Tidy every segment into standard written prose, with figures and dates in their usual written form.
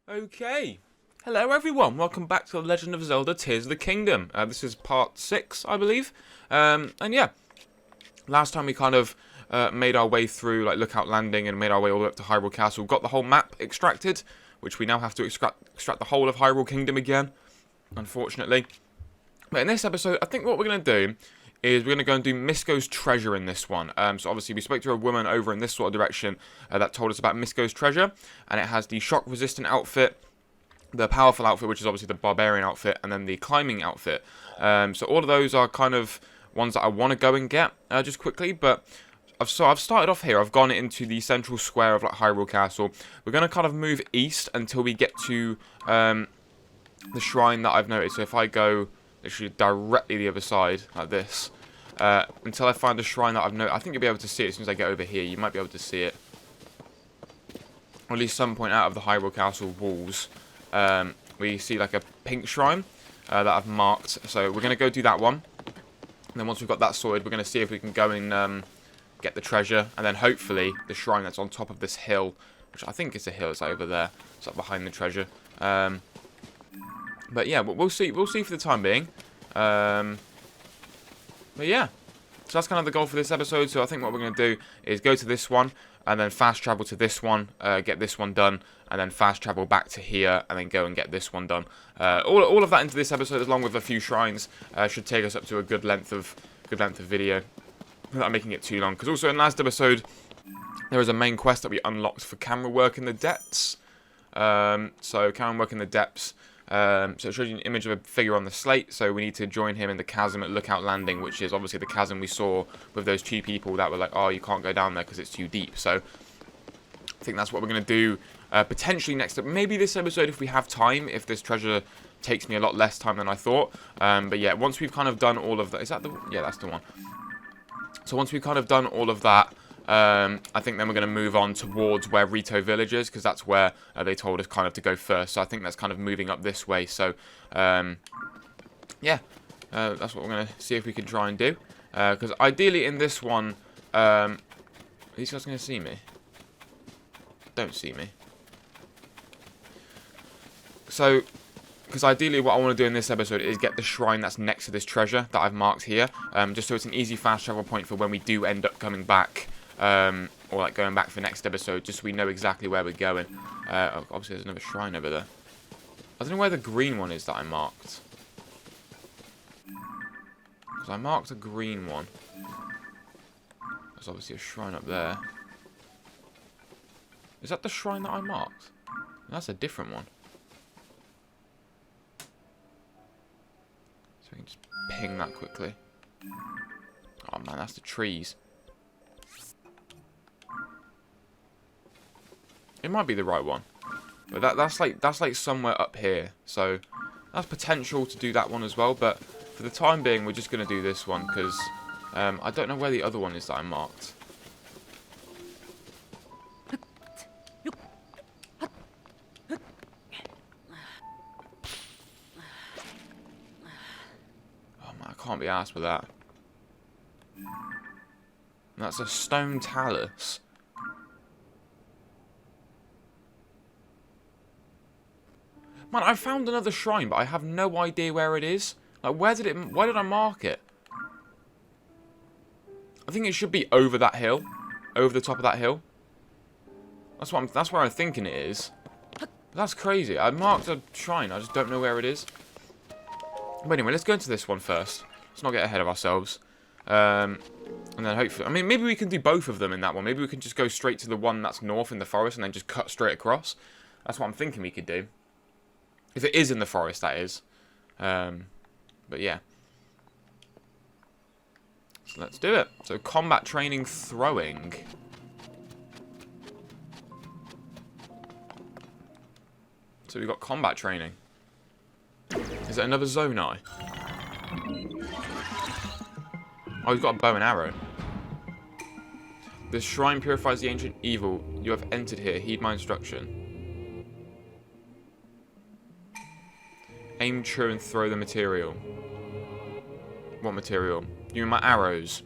Okay. Hello everyone, welcome back to The Legend of Zelda Tears of the Kingdom. This is part 6, I believe. And yeah, last time we kind of made our way through like Lookout Landing and made our way all the way up to Hyrule Castle. Got the whole map extracted, which we now have to extract the whole of Hyrule Kingdom again, unfortunately. But in this episode, I think what we're going to do is we're going to go and do MISKO'S treasure in this one. So obviously we spoke to a woman over in this sort of direction that told us about MISKO'S treasure, and it has the shock-resistant outfit, the powerful outfit, which is obviously the barbarian outfit, and then the climbing outfit. So all of those are kind of ones that I want to go and get just quickly, but I've started off here. I've gone into the central square of like Hyrule Castle. We're going to kind of move east until we get to the shrine that I've noted. So if I go literally directly the other side, like this, until I find the shrine that I've noted. I think you'll be able to see it as soon as I get over here. You might be able to see it. Or at least some point out of the Hyrule Castle walls. We see like a pink shrine that I've marked. So we're going to go do that one. And then once we've got that sorted, we're going to see if we can go and get the treasure. And then hopefully the shrine that's on top of this hill, which I think is a hill, it's like over there. It's like behind the treasure. But yeah, we'll see. We'll see for the time being. But yeah, so that's kind of the goal for this episode. So I think what we're going to do is go to this one, and then fast travel to this one, get this one done, and then fast travel back to here, and then go and get this one done. All of that into this episode, along with a few shrines, should take us up to a good length of video, without making it too long. Because also in last episode, there was a main quest that we unlocked for camera work in the depths. So camera work in the depths. So it shows you an image of a figure on the slate, so we need to join him in the chasm at Lookout Landing, which is obviously the chasm we saw with those two people that were like, oh, you can't go down there because it's too deep. So I think that's what we're going to do potentially next up. Maybe this episode if we have time, if this treasure takes me a lot less time than I thought. But yeah, once we've kind of done all of that, is that the, yeah, that's the one. So once we've kind of done all of that, I think then we're going to move on towards where Rito Village is, because that's where they told us kind of to go first. So I think that's kind of moving up this way. So, yeah, that's what we're going to see if we can try and do. Because ideally in this one, are these guys going to see me? Don't see me. So, because ideally what I want to do in this episode is get the shrine that's next to this treasure that I've marked here. Just so it's an easy fast travel point for when we do end up coming back. Or like going back for next episode, just so we know exactly where we're going. Obviously there's another shrine over there. I don't know where the green one is that I marked. Because I marked a green one. There's obviously a shrine up there. Is that the shrine that I marked? That's a different one. So we can just ping that quickly. Oh man, that's the trees. It might be the right one, but that's like somewhere up here. So that's potential to do that one as well. But for the time being, we're just gonna do this one because I don't know where the other one is that I marked. Oh man, I can't be arsed with that. And that's a stone talus. Man, I found another shrine, but I have no idea where it is. Like, where did I mark it? I think it should be over that hill. Over the top of that hill. That's where I'm thinking it is. But that's crazy. I marked a shrine, I just don't know where it is. But anyway, let's go into this one first. Let's not get ahead of ourselves. And then hopefully, I mean, maybe we can do both of them in that one. Maybe we can just go straight to the one that's north in the forest and then just cut straight across. That's what I'm thinking we could do. If it is in the forest, that is. But yeah. So let's do it. So combat training throwing. So we've got combat training. Is it another Zonai? Oh, he's got a bow and arrow. This shrine purifies the ancient evil. You have entered here. Heed my instruction. Aim true and throw the material. What material? You mean my arrows?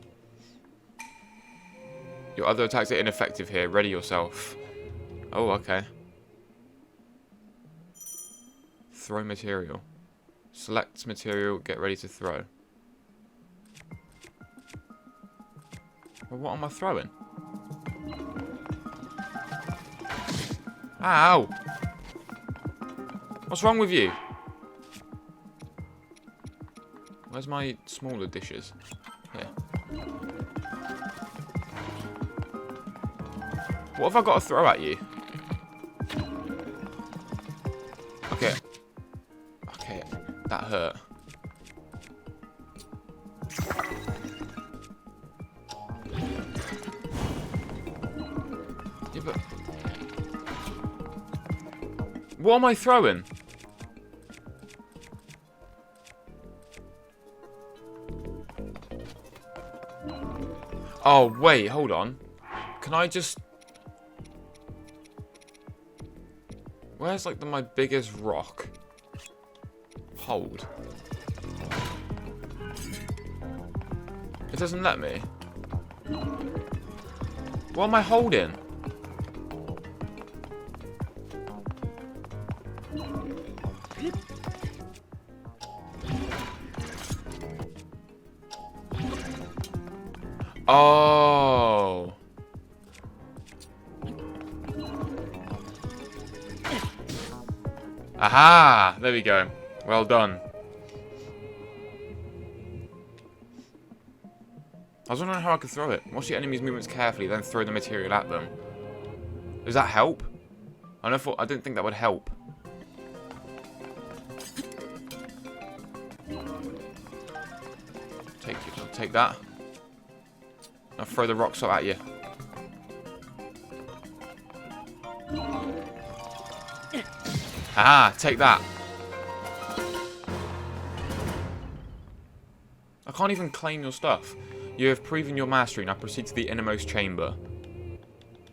Your other attacks are ineffective here. Ready yourself. Oh, okay. Throw material. Select material, get ready to throw. Well, what am I throwing? Ow! What's wrong with you? Where's my smaller dishes? Here. What have I got to throw at you? Okay. Okay, that hurt. Yeah, but... What am I throwing? Oh, wait, hold on. Can I just... Where's, like, my biggest rock? Hold. It doesn't let me. What am I holding? Oh. Aha! There we go. Well done. I was wondering how I could throw it. Watch the enemy's movements carefully, then throw the material at them. Does that help? I didn't think that would help. Take that. I'll throw the rocks up at you. Ah, take that. I can't even claim your stuff. You have proven your mastery. Now proceed to the innermost chamber.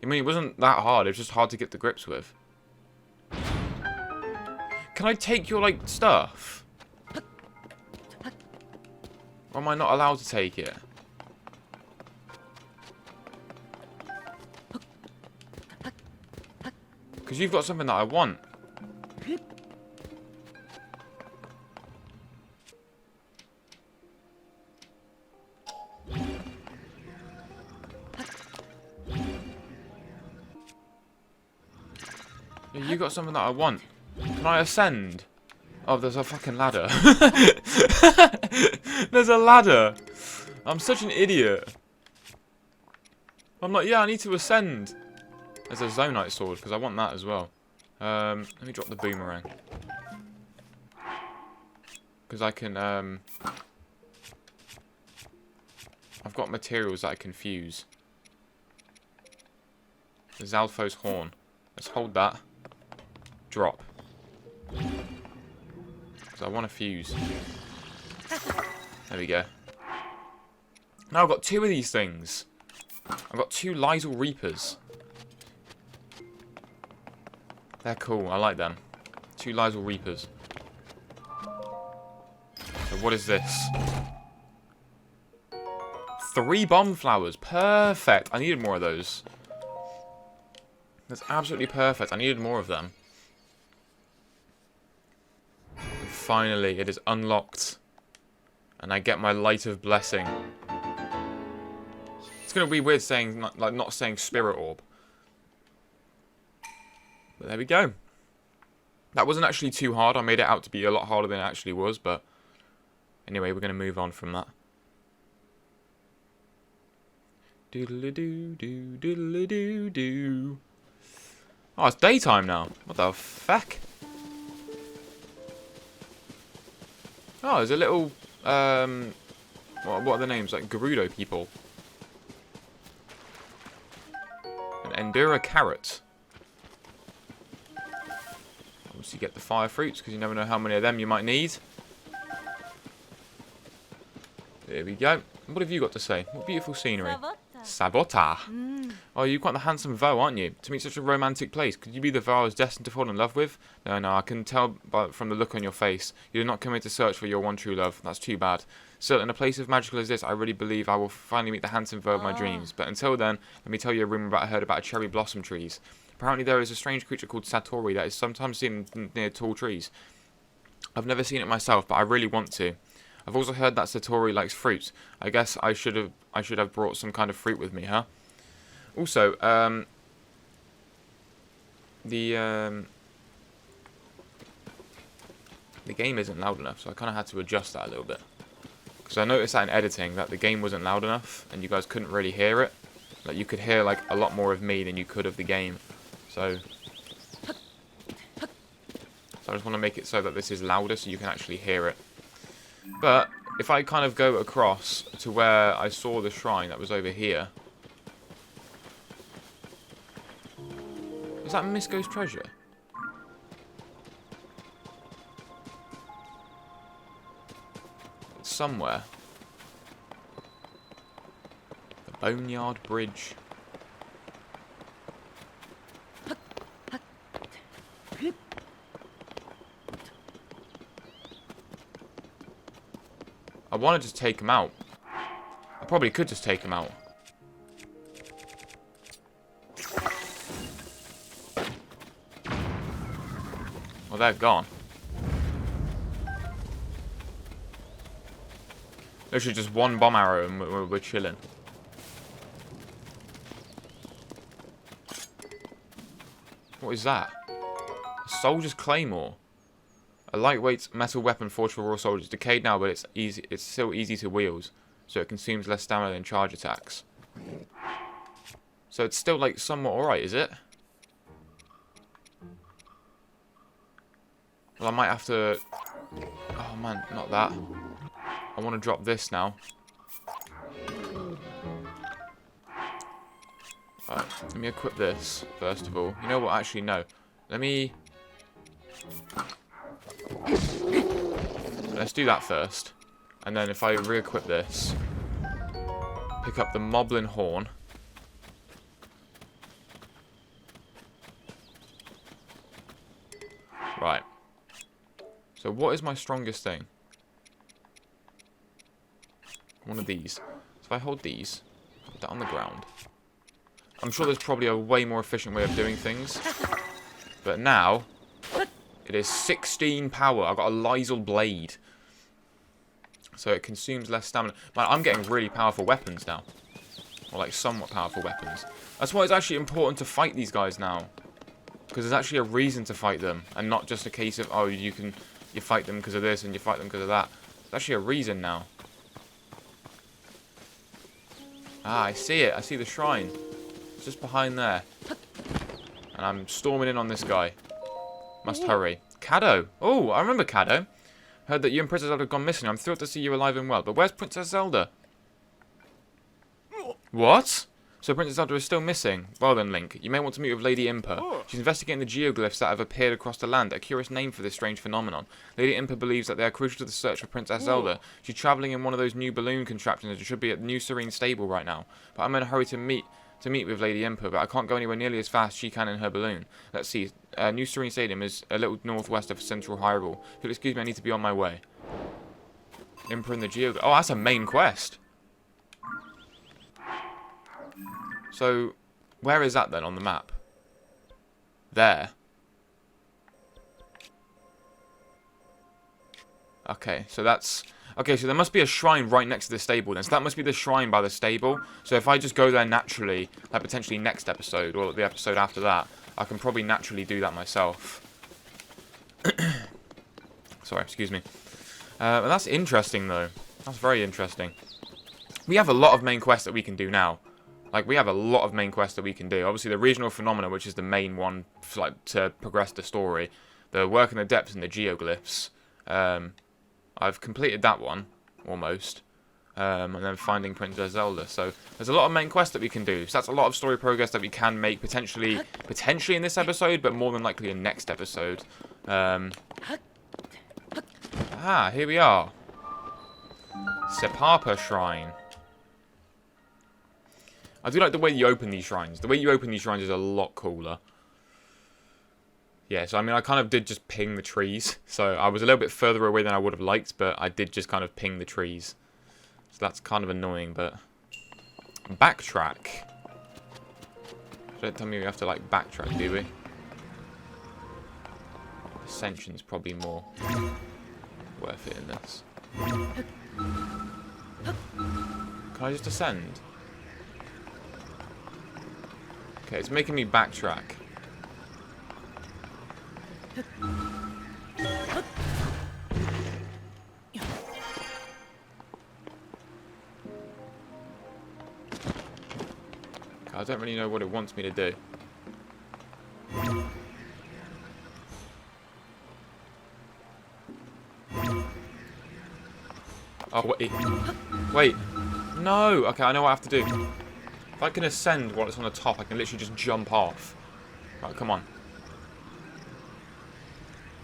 I mean, it wasn't that hard. It was just hard to get to grips with. Can I take your, like, stuff? Or am I not allowed to take it? Because you've got something that I want. Yeah, you got something that I want. Can I ascend? Oh, there's a fucking ladder. There's a ladder. I'm such an idiot. I'm like, yeah, I need to ascend. There's a Zonite sword, because I want that as well. Let me drop the boomerang. Because I can, I've got materials that I can fuse. The Zalfo's horn. Let's hold that. Drop. Because I want to fuse. There we go. Now I've got 2 of these things. I've got 2 Lysel Reapers. They're cool. I like them. 2 Lysel Reapers. So what is this? 3 bomb flowers. Perfect. I needed more of those. That's absolutely perfect. I needed more of them. And finally, it is unlocked. And I get my Light of Blessing. It's going to be weird saying, not saying Spirit Orb. But there we go. That wasn't actually too hard. I made it out to be a lot harder than it actually was. But anyway, we're going to move on from that. Doodle-doo-doo, doodle-doo-doo. Oh, it's daytime now. What the fuck? Oh, there's a little, what are the names? Like Gerudo people. An Endura carrot. Obviously get the fire fruits, because you never know how many of them you might need. There we go. What have you got to say? What beautiful scenery. Sabota. Oh, you're quite the handsome Vo, aren't you? To meet such a romantic place, could you be the Vo I was destined to fall in love with? No, I can tell from the look on your face. You did not come here to search for your one true love. That's too bad. Still, in a place as magical as this, I really believe I will finally meet the handsome Vo of my dreams. But until then, let me tell you a rumour I heard about cherry blossom trees. Apparently there is a strange creature called Satori that is sometimes seen near tall trees. I've never seen it myself, but I really want to. I've also heard that Satori likes fruit. I guess I should have brought some kind of fruit with me, huh? Also, the game isn't loud enough, so I kind of had to adjust that a little bit. Because I noticed that in editing, that the game wasn't loud enough, and you guys couldn't really hear it. Like, you could hear, like, a lot more of me than you could of the game. So I just want to make it so that this is louder, so you can actually hear it. But, if I kind of go across to where I saw the shrine that was over here... Is that MISKO'S treasure? It's somewhere. The Boneyard Bridge. I want to just take him out. I probably could just take him out. Well, they're gone. Literally just one bomb arrow and we're chilling. What is that? A soldier's claymore. A lightweight metal weapon forged for raw soldiers. Decayed now, but it's easy. It's still easy to wield, so it consumes less stamina than charge attacks. So it's still like somewhat alright, is it? Well, I might have to... Oh man, not that. I want to drop this now. Alright, let me equip this, first of all. You know what, actually, no. Let me... Let's do that first. And then if I re-equip this, pick up the Moblin Horn. Right. So what is my strongest thing? One of these. So if I hold these, put that on the ground. I'm sure there's probably a way more efficient way of doing things. But now, it is 16 power. I've got a Lysel blade. So it consumes less stamina. Man, I'm getting really powerful weapons now. Or like somewhat powerful weapons. That's why it's actually important to fight these guys now. Because there's actually a reason to fight them. And not just a case of, oh, you fight them because of this and you fight them because of that. There's actually a reason now. Ah, I see it. I see the shrine. It's just behind there. And I'm storming in on this guy. Must hurry. Caddo. Oh, I remember Caddo. Heard that you and Princess Zelda have gone missing. I'm thrilled to see you alive and well. But where's Princess Zelda? What? So Princess Zelda is still missing. Well then, Link, you may want to meet with Lady Impa. She's investigating the geoglyphs that have appeared across the land. A curious name for this strange phenomenon. Lady Impa believes that they are crucial to the search for Princess Zelda. She's travelling in one of those new balloon contraptions and should be at New Serene Stable right now. But I'm in a hurry to meet with Lady Impa, but I can't go anywhere nearly as fast as she can in her balloon. Let's see. New Serene Stadium is a little northwest of Central Hyrule. If you'll excuse me, I need to be on my way. Impa and the Geoglyph. Oh, that's a main quest. So, where is that then on the map? There. Okay, so that's... Okay, so there must be a shrine right next to the stable then. So that must be the shrine by the stable. So if I just go there naturally, like potentially next episode, or the episode after that, I can probably naturally do that myself. Sorry, excuse me. And that's interesting though. That's very interesting. We have a lot of main quests that we can do now. Like, we have a lot of main quests that we can do. Obviously, the regional phenomena, which is the main one for, like, to progress the story. The work in the depths and the geoglyphs. I've completed that one, almost. And then finding Princess Zelda. So, there's a lot of main quests that we can do. So, that's a lot of story progress that we can make, potentially in this episode, but more than likely in next episode. Here we are. Sepapa Shrine. I do like the way you open these shrines. The way you open these shrines is a lot cooler. Yeah, so I mean, I kind of did just ping the trees. So I was a little bit further away than I would have liked, but I did just kind of ping the trees. So that's kind of annoying, but... Backtrack. Don't tell me we have to, like, backtrack, do we? Ascension's probably more. worth it in this. Can I just ascend? Okay, it's making me backtrack. I don't really know what it wants me to do. Oh, wait. Wait. No! Okay, I know what I have to do. If I can ascend while it's on the top, I can literally just jump off. Right, come on.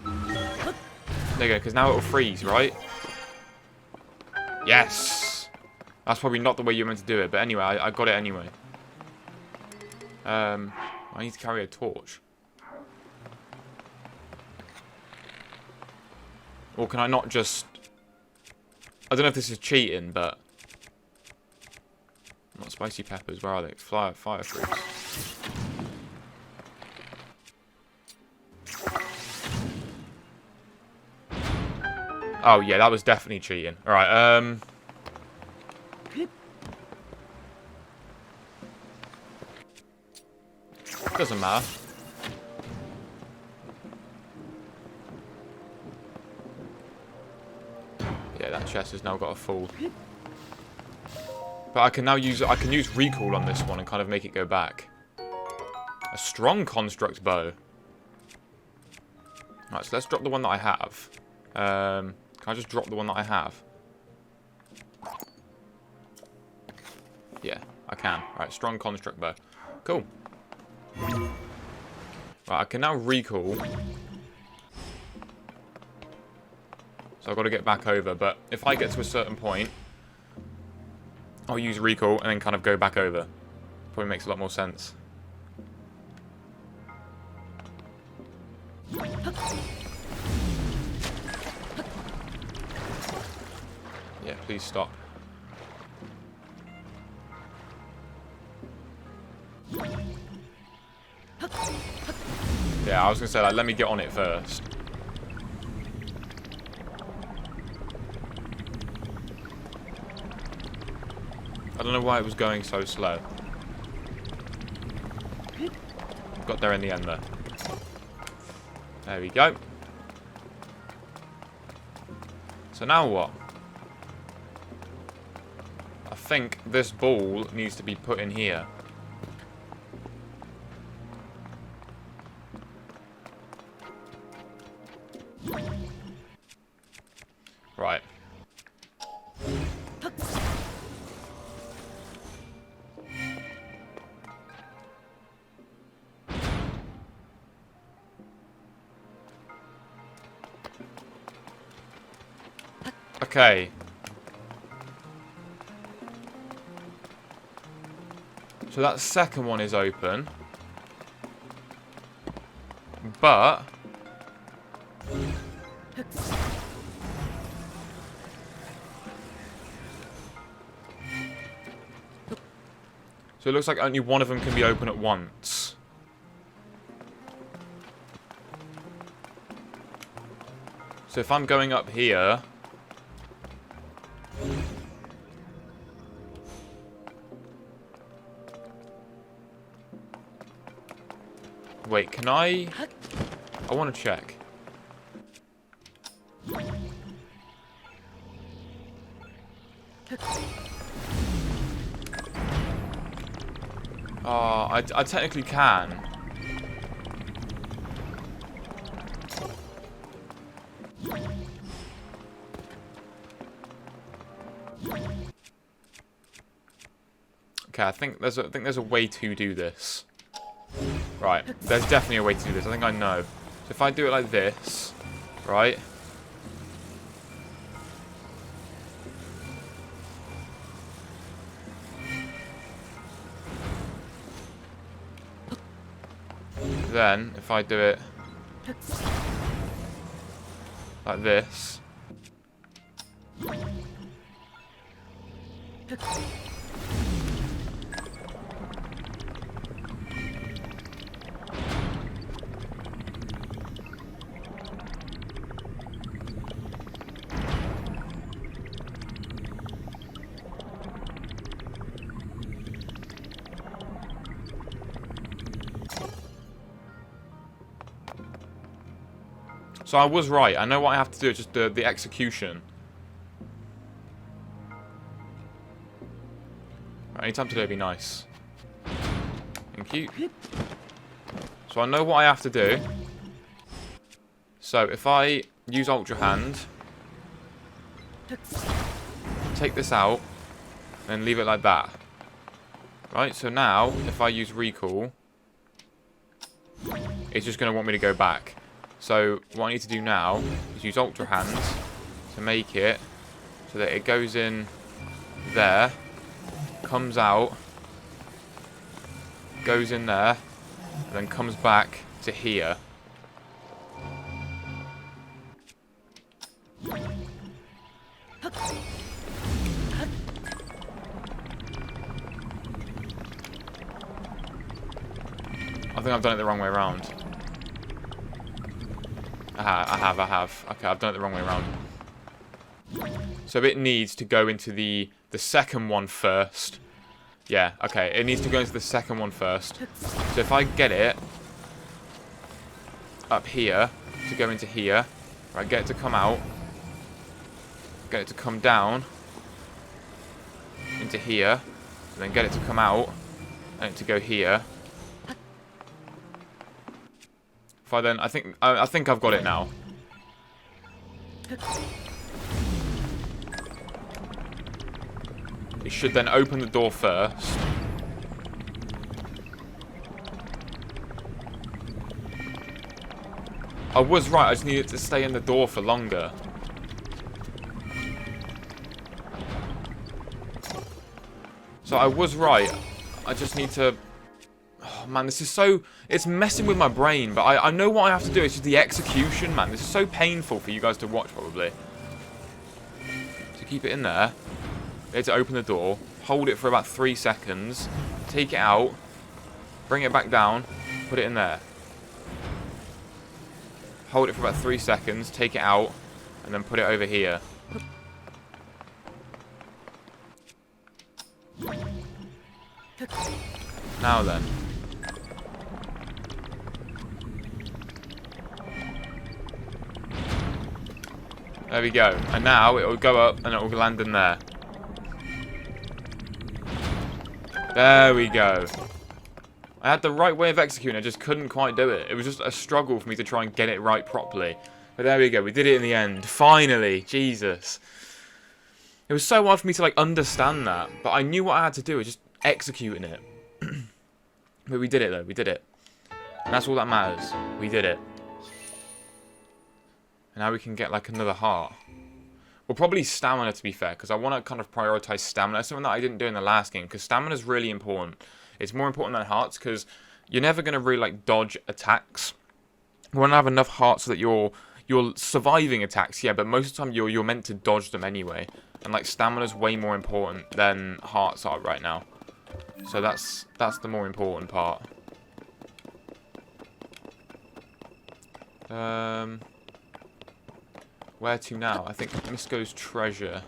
There you go, because now it'll freeze, right? Yes! That's probably not the way you're meant to do it, but anyway, I got it anyway. I need to carry a torch. Or can I not just... I don't know if this is cheating, but... Not spicy peppers, where are they? Fire fruits. Oh yeah, that was definitely cheating. Alright, doesn't matter. Yeah, that chest has now got a full. But I can now use recall on this one and kind of make it go back. A strong construct bow. Alright, so let's drop the one that I have. Can I just drop the one that I have? Yeah, I can. Alright, strong construct bow. Cool. Right, I can now recall. So I've got to get back over, but if I get to a certain point, I'll use recall and then kind of go back over. Probably makes a lot more sense. Yeah, please stop. Yeah, I was going to say, like, let me get on it first. I don't know why it was going so slow. Got there in the end, though. There we go. So now what? I think this ball needs to be put in here. Right. Okay. So that second one is open. But... So it looks like only one of them can be open at once. So if I'm going up here... Wait, can I want to check. Oh, I technically can. Okay, I think there's a way to do this. Right, there's definitely a way to do this. I think I know. So if I do it like this, right? Then, if I do it like this. So I was right. I know what I have to do. It's just the execution. Right, anytime today would be nice. Thank you. So I know what I have to do. So if I use Ultra Hand, take this out, then leave it like that. Right, so now, if I use Recall, it's just going to want me to go back. So what I need to do now is use Ultra Hand to make it so that it goes in there, comes out, goes in there, and then comes back to here. I think I've done it the wrong way around. I have. Okay, I've done it the wrong way around. So it needs to go into the second one first. Yeah, okay, it needs to go into the second one first. So if I get it up here to go into here, right, get it to come out, get it to come down into here, and then get it to come out and it to go here. If I then, I think I've got it now. It should then open the door first. I was right, I just needed to stay in the door for longer. So I was right. I just need to... Oh, man, this is so... It's messing with my brain, but I know what I have to do. It's just the execution, man. This is so painful for you guys to watch, probably. So keep it in there. Get it to open the door. Hold it for about 3 seconds. Take it out. Bring it back down. Put it in there. Hold it for about 3 seconds. Take it out. And then put it over here. Now then. There we go. And now it will go up and it will land in there. There we go. I had the right way of executing, I just couldn't quite do it. It was just a struggle for me to try and get it right properly. But there we go, we did it in the end. Finally, Jesus. It was so hard for me to, like, understand that. But I knew what I had to do, was just executing it. But we did it, though, we did it. And that's all that matters. We did it. And now we can get, like, another heart. Well, probably stamina, to be fair, because I want to kind of prioritize stamina. Something that I didn't do in the last game, because stamina is really important. It's more important than hearts, because you're never going to really, like, dodge attacks. You want to have enough hearts so that you're surviving attacks, yeah, but most of the time you're meant to dodge them anyway. And, like, stamina's way more important than hearts are right now. So that's the more important part. Where to now? I think MISKO'S treasure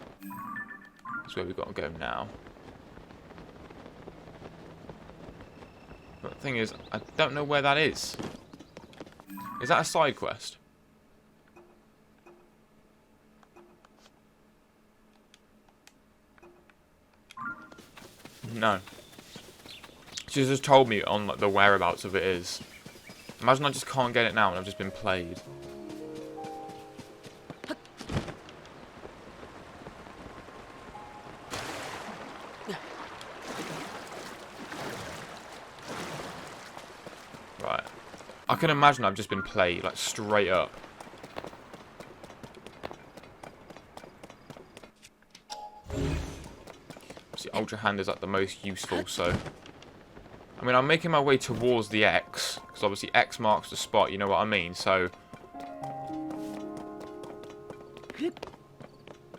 is where we've got to go now. But the thing is, I don't know where that is. Is that a side quest? No. She's just told me on, like, the whereabouts of it is. Imagine I just can't get it now and I've just been played. Right. I can imagine I've just been played, like, straight up. See, Ultra Hand is, like, the most useful, so... I mean, I'm making my way towards the X, because obviously X marks the spot, you know what I mean, so...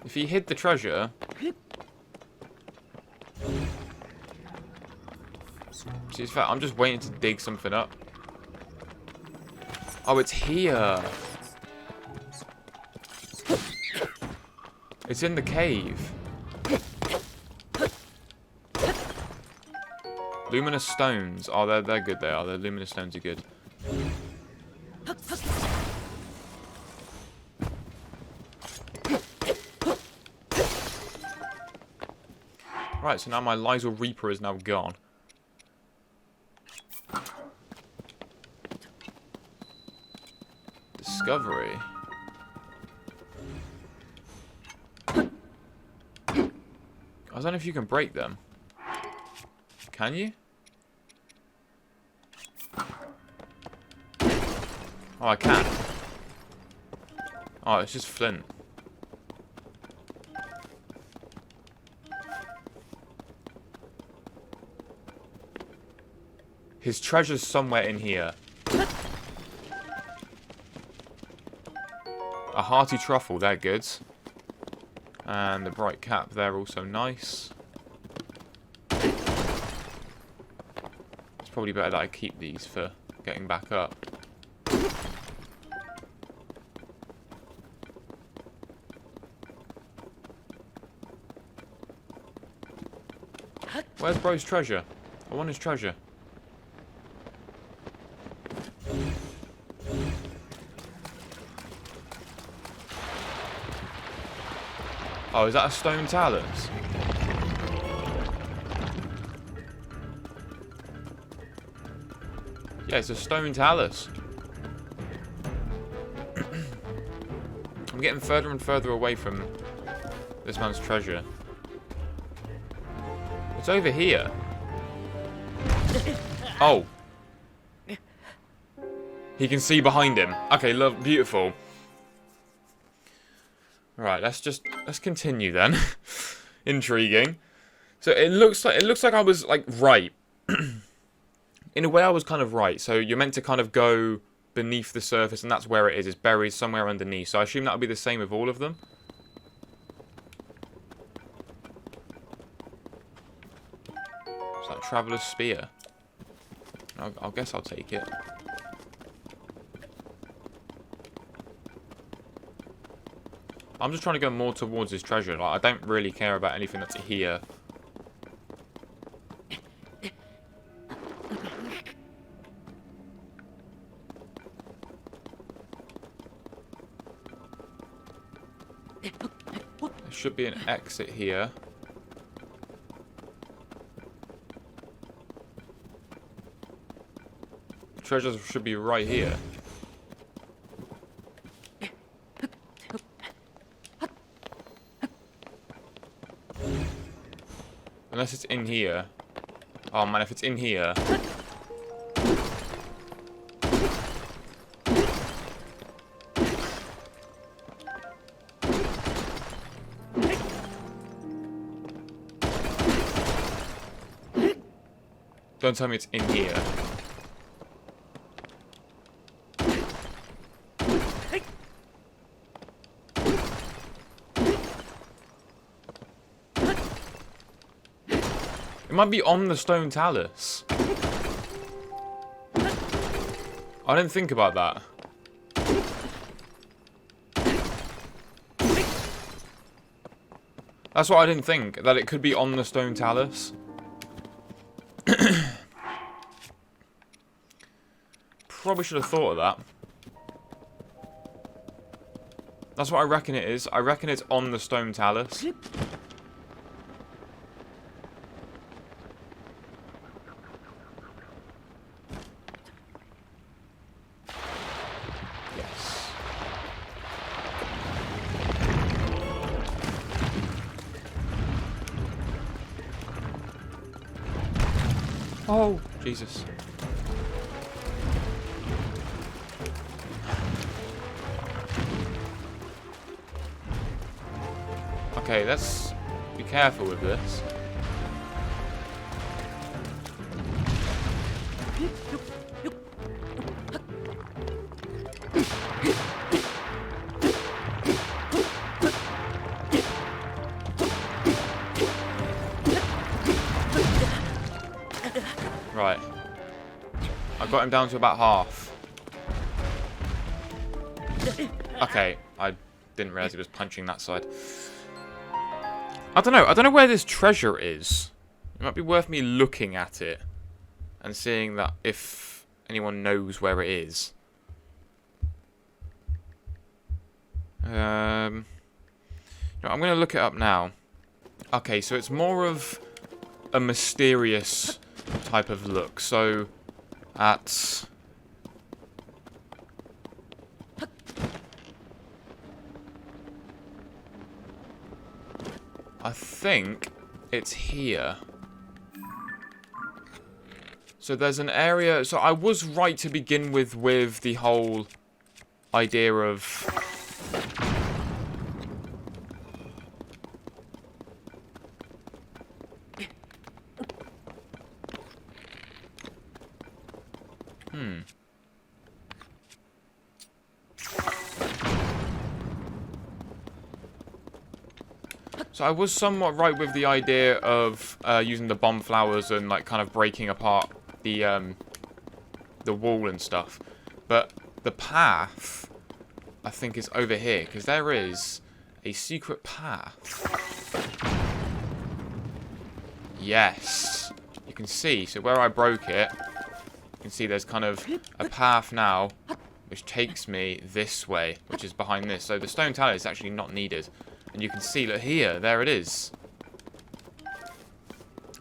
If he hid the treasure... See, in fact, I'm just waiting to dig something up. Oh, it's here! It's in the cave. Luminous stones. Oh, they're good, they are. The luminous stones are good. Right, so now my Lysol Reaper is now gone. Discovery. I don't know if you can break them. Can you? Oh, I can. Oh, it's just flint. His treasure's somewhere in here. A hearty truffle, they're good. And the bright cap, they're also nice. It's probably better that I keep these for getting back up. Where's bro's treasure? I want his treasure. Oh, is that a stone talus? Yeah, it's a stone talus. I'm getting further and further away from this man's treasure. It's over here. Oh. He can see behind him. Okay, love, beautiful. Right, let's continue then. Intriguing. So it looks like I was like right. In a way I was kind of right. So you're meant to kind of go beneath the surface and that's where it is. It's buried somewhere underneath. So I assume that'll be the same with all of them. It's that traveler's spear. I guess I'll take it. I'm just trying to go more towards his treasure. Like, I don't really care about anything that's here. There should be an exit here. Treasure should be right here. Unless it's in here. Oh man, if it's in here. Don't tell me it's in here. It might be on the stone talus. I didn't think about that. That's what I didn't think, that it could be on the stone talus. Probably should have thought of that. That's what I reckon it is. I reckon it's on the stone talus. Oh, Jesus. Okay, let's be careful with this. Right. I got him down to about half. Okay, I didn't realise he was punching that side. I don't know. I don't know where this treasure is. It might be worth me looking at it and seeing that if anyone knows where it is. No, I'm going to look it up now. Okay, so it's more of a mysterious type of look. So, at... I think it's here. So there's an area... So I was right to begin with the whole idea of... So I was somewhat right with the idea of using the bomb flowers and like kind of breaking apart the wall and stuff, but the path I think is over here because there is a secret path. Yes, you can see. So where I broke it, you can see there's kind of a path now which takes me this way, which is behind this. So the stone talent is actually not needed. And you can see, look here, there it is.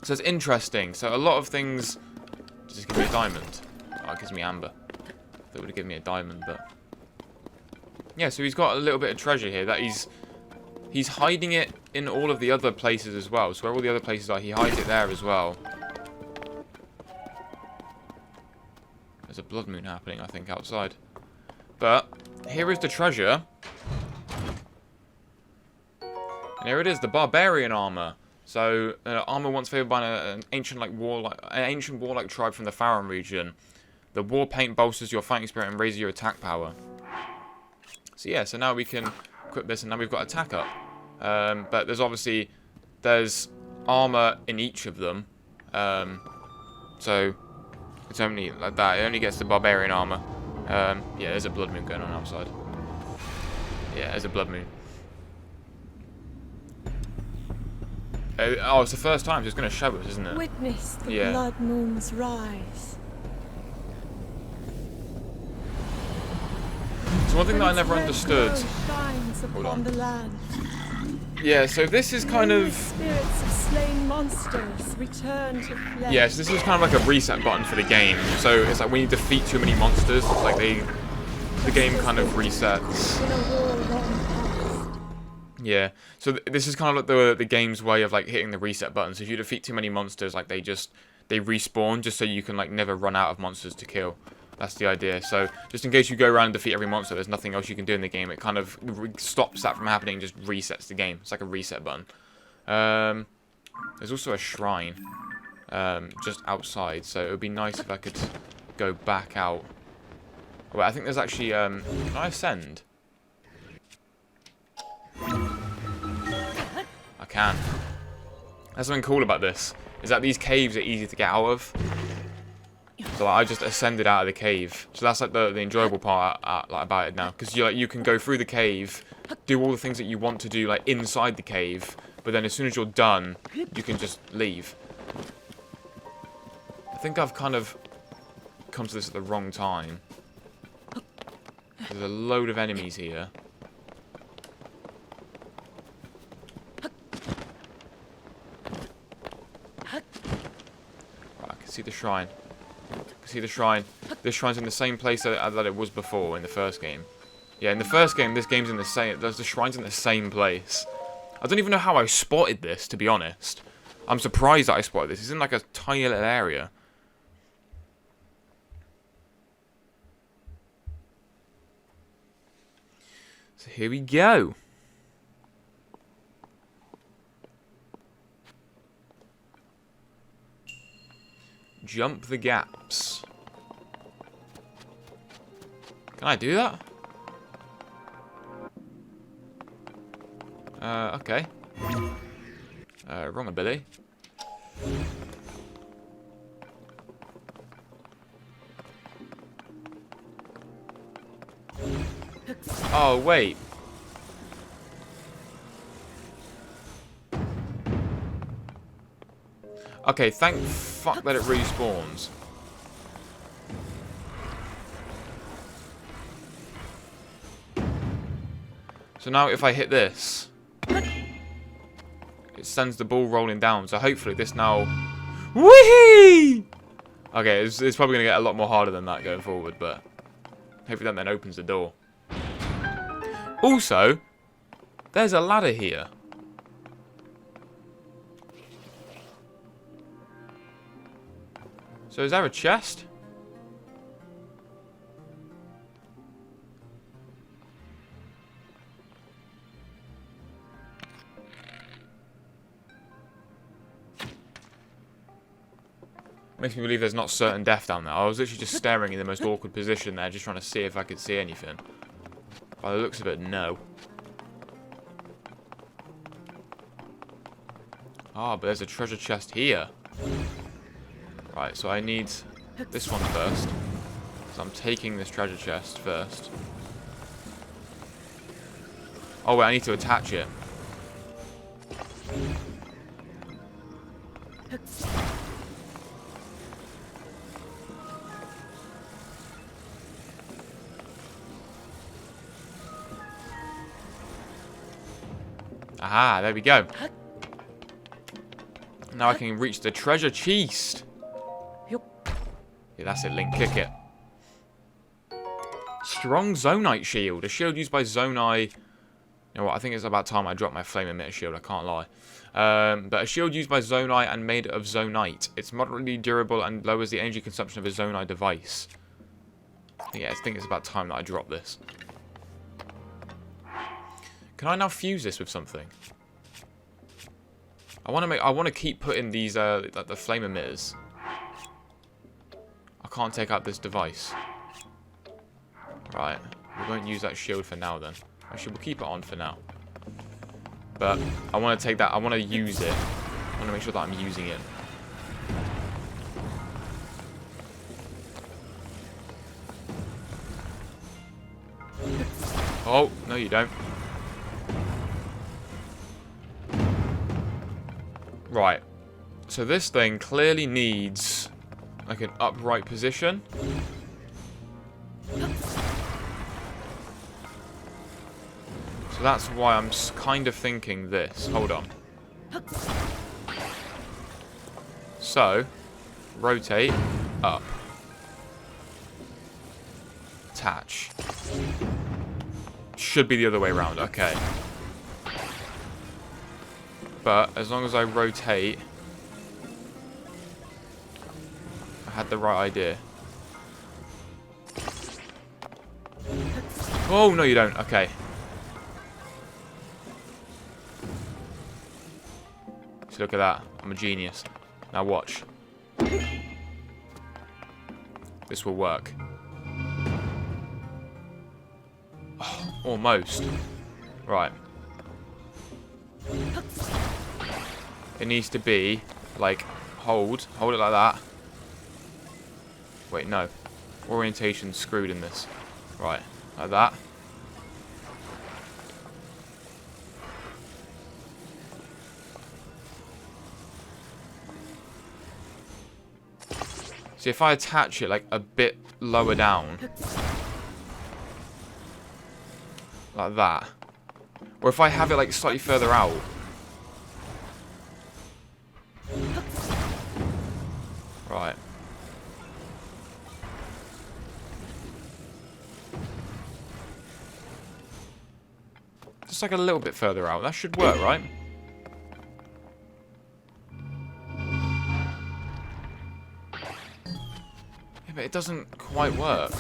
So it's interesting. So a lot of things... Does this give me a diamond? Oh, it gives me amber. I thought it would have given me a diamond, but... Yeah, so he's got a little bit of treasure here that he's hiding it in all of the other places as well. So where all the other places are, he hides it there as well. There's a blood moon happening, I think, outside. But here is the treasure. And here it is, the barbarian armor. So, armor once favored by an ancient warlike tribe from the Faron region. The war paint bolsters your fighting spirit and raises your attack power. So yeah, so now we can equip this, and now we've got attack up. But there's armor in each of them. So it's only like that. It only gets the barbarian armor. Yeah, there's a blood moon going on outside. Yeah, there's a blood moon. Oh, it's the first time, so it's going to show us, isn't it? Witness the blood moon's rise. So one thing that I never understood... Hold on. Yeah, so this is kind of... Spirits of slain monsters return to flesh. Yeah, so this is kind of like a reset button for the game. So it's like when you defeat too many monsters, it's like the game kind of resets. Yeah, so this is kind of like the game's way of like hitting the reset button. So if you defeat too many monsters, like they respawn just so you can like never run out of monsters to kill. That's the idea. So just in case you go around and defeat every monster, there's nothing else you can do in the game. It kind of stops that from happening, just resets the game. It's like a reset button. There's also a shrine just outside, so it would be nice if I could go back out. Oh, wait, I think there's actually can I ascend? I can. That's something cool about this, is that these caves are easy to get out of. So like, I just ascended out of the cave. So that's like the enjoyable part about it now, because you can go through the cave, do all the things that you want to do like inside the cave, but then as soon as you're done, you can just leave. I think I've kind of come to this at the wrong time. There's a load of enemies here. I can see the shrine. See the shrine. This shrine's in the same place that it was before in the first game. Yeah, in the first game, this game's in the same. The shrine's in the same place. I don't even know how I spotted this, to be honest. I'm surprised that I spotted this. It's in like a tiny little area. So here we go. Jump the gaps. Can I do that? Okay. Wrong ability. Oh, wait. Okay, thank fuck that it respawns. So now if I hit this, it sends the ball rolling down. So hopefully this now... Whee! Okay, it's probably going to get a lot more harder than that going forward, but hopefully that then opens the door. Also, there's a ladder here. So is there a chest? Makes me believe there's not certain death down there. I was literally just staring in the most awkward position there, just trying to see if I could see anything. By the looks of it, no. Ah, but there's a treasure chest here. Right, so I need this one first. So I'm taking this treasure chest first. Oh wait, I need to attach it. Aha, there we go. Now I can reach the treasure chest. Yeah, that's it, Link. Kick it. Strong Zonite shield. A shield used by Zonai. You know what? I think it's about time I dropped my flame emitter shield. I can't lie. But a shield used by Zonai and made of Zonite. It's moderately durable and lowers the energy consumption of a Zonai device. Yeah, I think it's about time that I drop this. Can I now fuse this with something? I want to keep putting these the flame emitters. I can't take out this device. Right, we won't use that shield for now then. Actually, we'll keep it on for now. But I want to take that. I want to use it. I want to make sure that I'm using it. Oh, no you don't. Right. So this thing clearly needs like an upright position. So that's why I'm kind of thinking this. Hold on. So, rotate, up. Attach. Should be the other way around, okay. But, as long as I rotate... I had the right idea. Oh, no you don't, okay. So look at that, I'm a genius. Now watch. This will work. Oh, almost. Right. It needs to be, like, hold it like that. Wait, no. Orientation's screwed in this. Right, like that. See, if I attach it, like, a bit lower down. Like that. Or if I have it, like, slightly further out. Right. Just like a little bit further out. That should work, right? Yeah, but it doesn't quite work.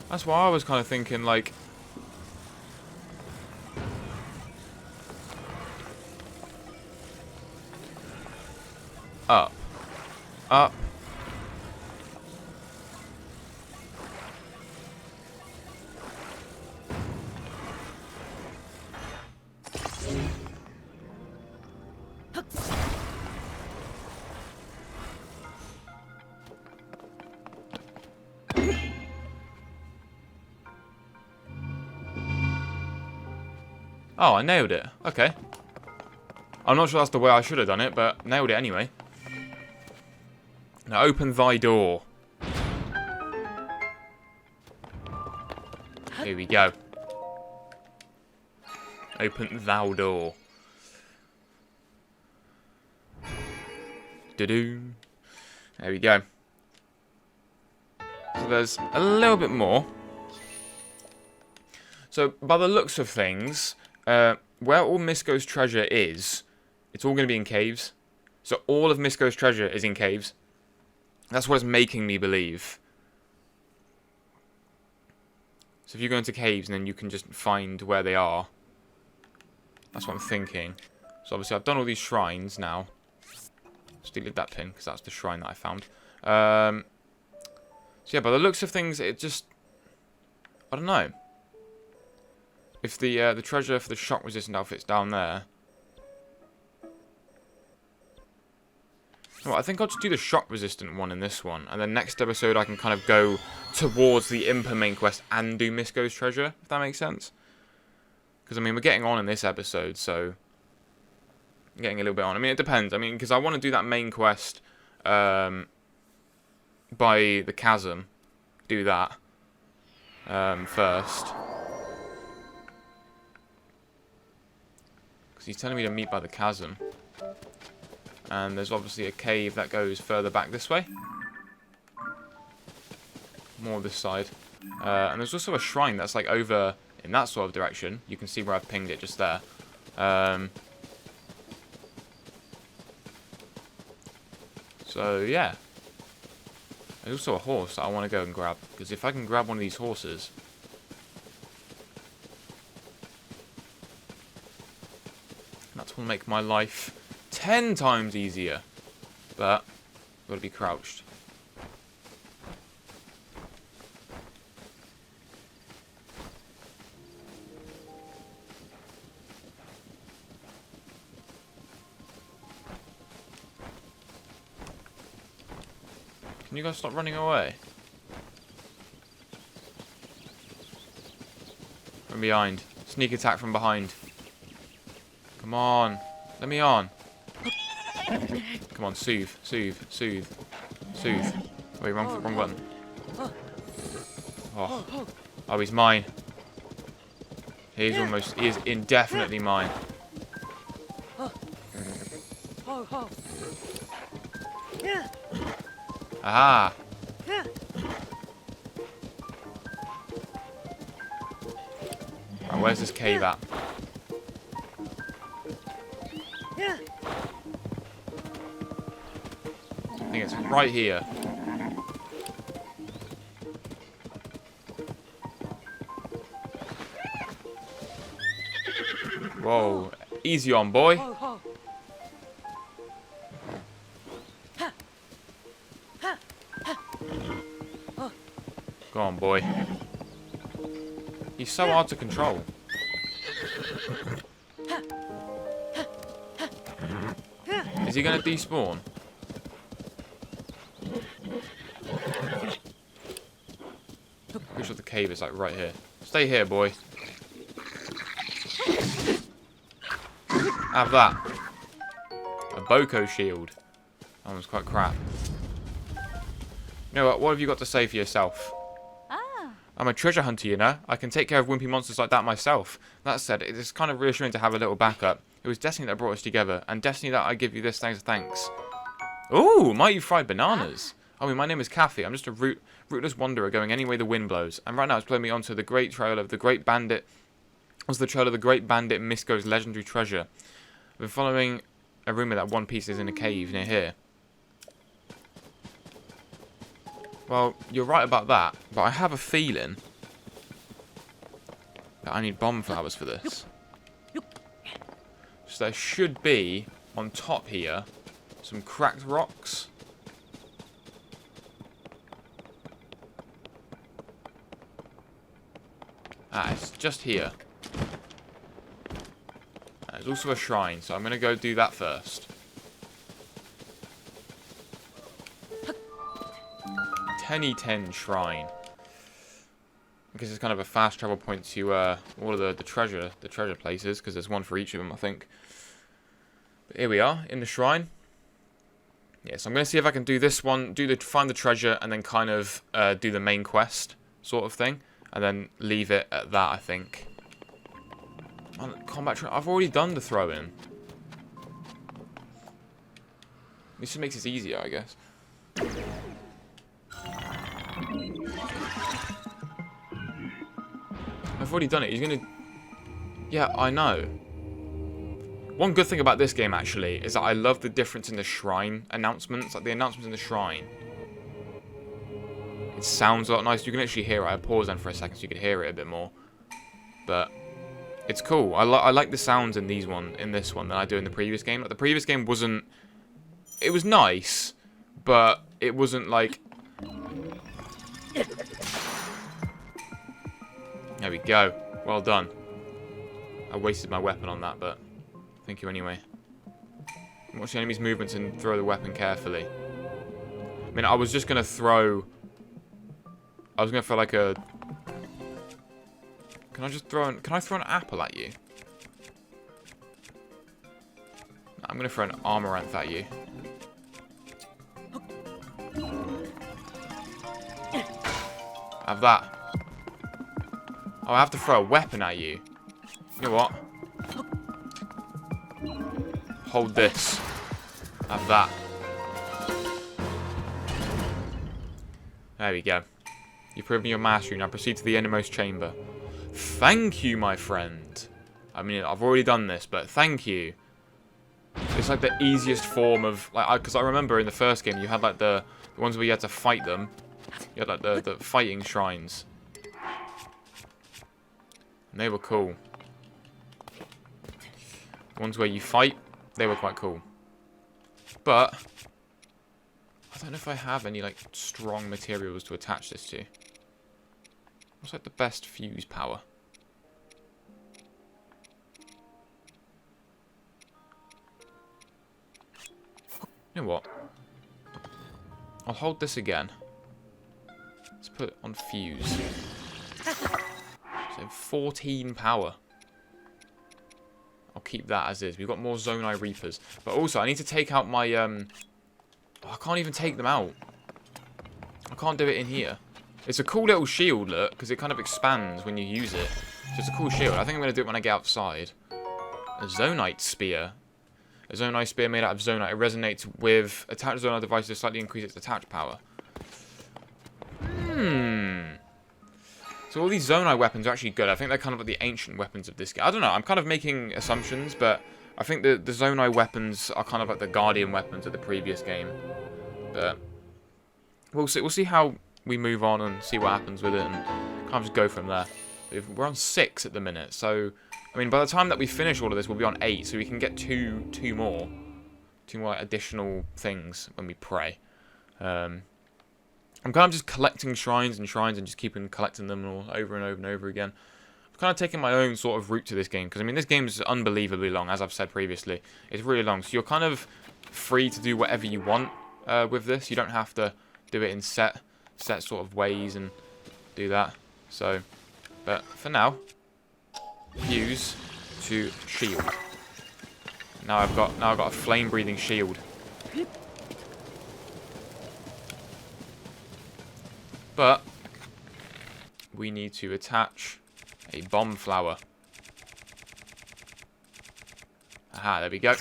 That's why I was kind of thinking, like... Up. Up. Oh, I nailed it. Okay. I'm not sure that's the way I should have done it, but nailed it anyway. Now open thy door. Here we go. Open thou door. Do-do. There we go. So there's a little bit more. So by the looks of things, where all MISKO'S treasure is, it's all going to be in caves. So all of MISKO'S treasure is in caves. That's what it's making me believe. So if you go into caves and then you can just find where they are. That's what I'm thinking. So obviously I've done all these shrines now. Just delete that pin because that's the shrine that I found. So yeah, by the looks of things, it just... I don't know. If the treasure for the shock resistant outfit's down there... Well, I think I'll just do the shock resistant one in this one. And then next episode I can kind of go towards the Impa main quest and do MISKO'S treasure, if that makes sense. Because, I mean, we're getting on in this episode, so... Getting a little bit on. I mean, it depends. I mean, because I want to do that main quest by the chasm. Do that first. Because he's telling me to meet by the chasm. And there's obviously a cave that goes further back this way. More this side. And there's also a shrine that's like over in that sort of direction. You can see where I've pinged it just there. So, yeah. There's also a horse that I want to go and grab. Because if I can grab one of these horses... That will make my life 10 times easier. But, I've got to be crouched. Can you guys stop running away? From behind. Sneak attack from behind. Come on. Let me on. Come on, soothe, soothe, soothe, soothe. Wait, wrong button. Oh. Oh, he's mine. He is indefinitely mine. Aha! Right, where's this cave at? I think it's right here. Whoa. Easy on, boy. Go on, boy. He's so hard to control. Is he going to despawn? Pretty sure the cave is like right here. Stay here, boy. Have that. A Boko shield. That one's quite crap. You know what have you got to say for yourself? I'm a treasure hunter, you know. I can take care of wimpy monsters like that myself. That said, it is kind of reassuring to have a little backup. It was destiny that brought us together, and destiny that I give you this thanks. Ooh, mighty fried bananas. I mean, my name is Kathy. I'm just a rootless wanderer going any way the wind blows. And right now it's pulling me onto the great trail of the great bandit. Was the trail of the great bandit MISKO'S legendary treasure. I've been following a rumor that one piece is in a cave near here. Well, you're right about that, but I have a feeling that I need bomb flowers for this. So there should be, on top here, some cracked rocks. Ah, it's just here. There's also a shrine, so I'm going to go do that first. 10E10 shrine. Because it's kind of a fast travel point to all of the treasure places, because there's one for each of them, I think. But here we are in the shrine. Yeah, so I'm going to see if I can do this one, find the treasure, and then kind of do the main quest sort of thing. and then leave it at that, I think. Combat I've already done the throw-in. This just makes it easier, I guess. I've already done it. He's gonna... Yeah, I know. One good thing about this game, actually, is that I love the difference in the shrine announcements. Like, the announcements in the shrine. It sounds a lot nicer. You can actually hear it. I paused then for a second so you could hear it a bit more. But it's cool. I like the sounds in this one than I do in the previous game. Like, the previous game wasn't... It was nice, but it wasn't like... There we go. Well done. I wasted my weapon on that, but thank you anyway. Watch the enemy's movements and throw the weapon carefully. I mean, I was just going to throw... I was going to throw like a... Can I just throw... Can I throw an apple at you? I'm going to throw an amaranth at you. Have that. Oh, I have to throw a weapon at you. You know what? Hold this. Have that. There we go. You've proven your mastery. Now proceed to the innermost chamber. Thank you, my friend. I mean, I've already done this, but thank you. It's like the easiest form of... like, because I remember in the first game, you had like the ones where you had to fight them. You had like the fighting shrines. And they were cool. The ones where you fight, they were quite cool. But I don't know if I have any like strong materials to attach this to. What's like the best fuse power? You know what? I'll hold this again. Let's put it on fuse. So 14 power. I'll keep that as is. We've got more Zonai Reapers. But also, I need to take out my... Oh, I can't even take them out. I can't do it in here. It's a cool little shield, look, because it kind of expands when you use it. So it's a cool shield. I think I'm going to do it when I get outside. A Zonite Spear. A Zonai Spear made out of Zonite. It resonates with attached Zonai devices to slightly increase its attach power. So all these Zonai weapons are actually good. I think they're kind of like the ancient weapons of this game. I don't know. I'm kind of making assumptions, but I think the Zonai weapons are kind of like the Guardian weapons of the previous game. But we'll see. We'll see how we move on and see what happens with it, and kind of just go from there. We're on 6 at the minute, so I mean, by the time that we finish all of this, we'll be on 8, so we can get two more like, additional things when we pray. I'm kind of just collecting shrines and just keeping collecting them all over and over and over again. I'm kind of taking my own sort of route to this game, because I mean, this game is unbelievably long, as I've said previously. It's really long, so you're kind of free to do whatever you want with this. You don't have to do it in set sort of ways and do that. So, but for now, fuse to shield. Now I've got a flame-breathing shield. But we need to attach a bomb flower. Aha, there we go.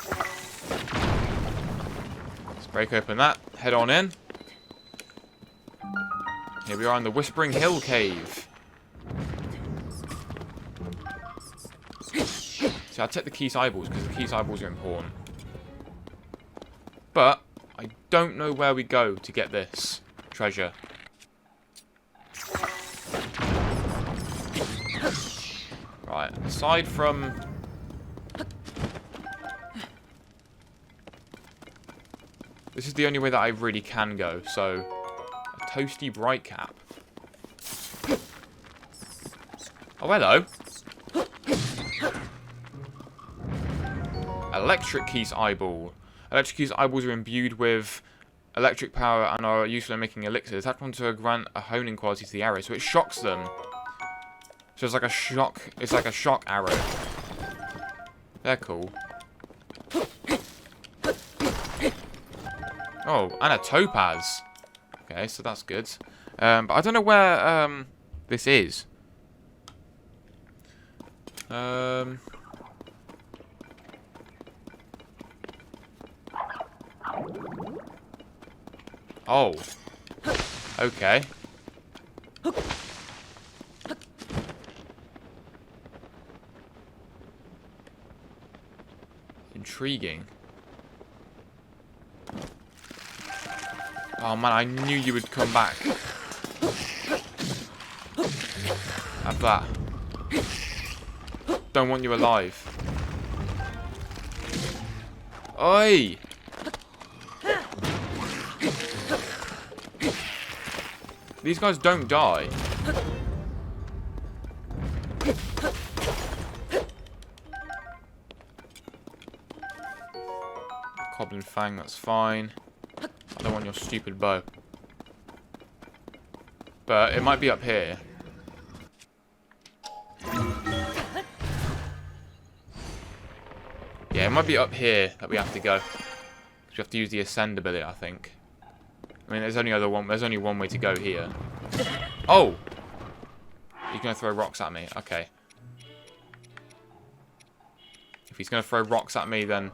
Let's break open that. Head on in. Here we are in the Whispering Hill Cave. So I'll take the Keys Eyeballs because the Keys Eyeballs are important. But I don't know where we go to get this treasure. Right, aside from... This is the only way that I really can go, so... A toasty bright cap. Oh, hello. Electric Keys Eyeball. Electric Keys Eyeballs are imbued with electric power and are useful in making elixirs. Attach one to grant a honing quality to the arrow, so it shocks them. So it's like a shock. It's like a shock arrow. They're cool. Oh, and a topaz. Okay, so that's good. But I don't know where this is. Oh. Okay. Intriguing. Oh man, I knew you would come back. Have that. Don't want you alive. Oi! These guys don't die. Goblin Fang, that's fine. I don't want your stupid bow. But it might be up here. Yeah, it might be up here that we have to go. We have to use the ascend ability, I think. I mean, there's only one way to go here. Oh! He's gonna throw rocks at me. Okay. If he's gonna throw rocks at me, then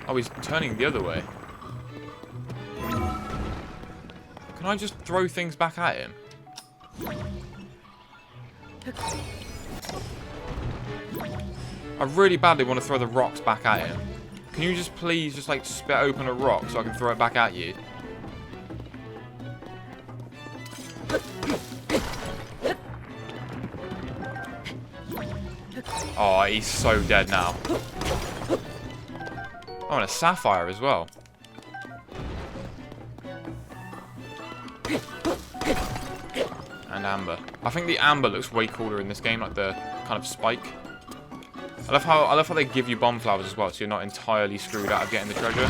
oh, he's turning the other way. Can I just throw things back at him? I really badly want to throw the rocks back at him. Can you just please just like spit open a rock so I can throw it back at you? Oh, he's so dead now. Oh, and a sapphire as well. And amber. I think the amber looks way cooler in this game, like the kind of spike. I love how they give you bomb flowers as well, so you're not entirely screwed out of getting the treasure.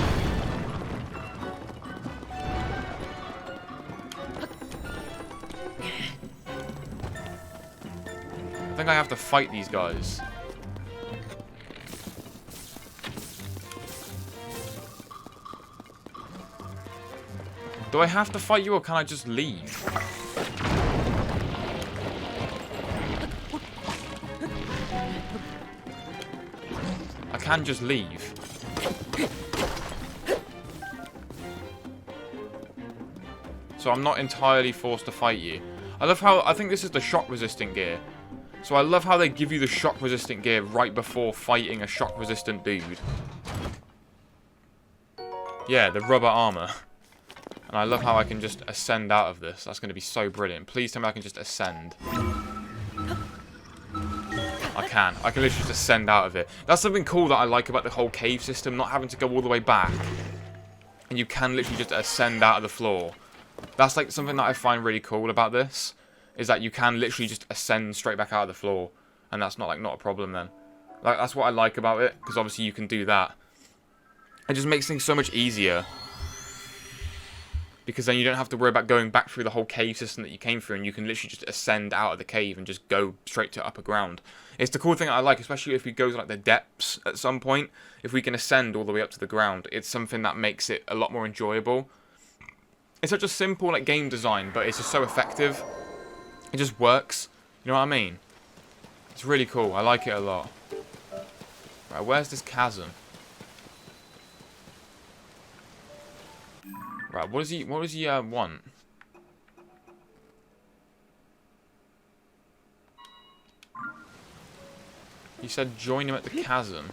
I think I have to fight these guys. Do I have to fight you or can I just leave? I can just leave. So I'm not entirely forced to fight you. I love how, I think this is the shock resistant gear. So I love how they give you the shock resistant gear right before fighting a shock resistant dude. Yeah, the rubber armor. And I love how I can just ascend out of this. That's going to be so brilliant. Please tell me I can just ascend. I can. I can literally just ascend out of it. That's something cool that I like about the whole cave system. Not having to go all the way back. And you can literally just ascend out of the floor. That's like something that I find really cool about this. Is that you can literally just ascend straight back out of the floor. And that's not a problem then. Like, that's what I like about it. Because obviously you can do that. It just makes things so much easier. Because then you don't have to worry about going back through the whole cave system that you came through, and you can literally just ascend out of the cave and just go straight to upper ground. It's the cool thing I like, especially if we go to like the depths at some point. If we can ascend all the way up to the ground, it's something that makes it a lot more enjoyable. It's such a simple like game design, but it's just so effective. It just works. You know what I mean? It's really cool. I like it a lot. Right, where's this chasm? Right, what does he want? He said join him at the chasm.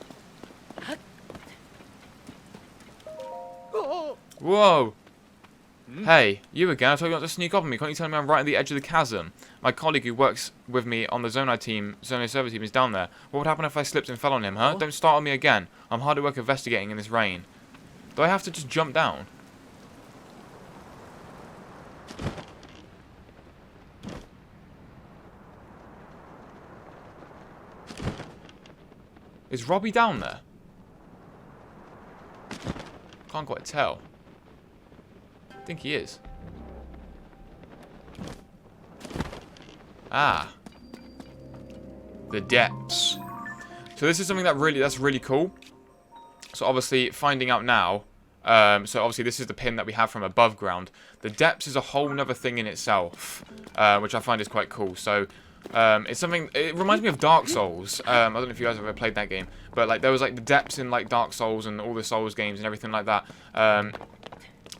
Whoa! Hey, you again. I told you not to sneak up on me. Can't you tell me I'm right at the edge of the chasm? My colleague who works with me on the Zonai server team is down there. What would happen if I slipped and fell on him, huh? Don't start on me again. I'm hard at work investigating in this rain. Do I have to just jump down? Is Robbie down there? Can't quite tell. I think he is. Ah. The depths. So this is something that's really cool. So obviously, finding out now, so obviously this is the pin that we have from above ground. The depths is a whole nother thing in itself, which I find is quite cool. So it's something, it reminds me of Dark Souls. I don't know if you guys have ever played that game, but like there was like the depths in like Dark Souls and all the Souls games and everything like that.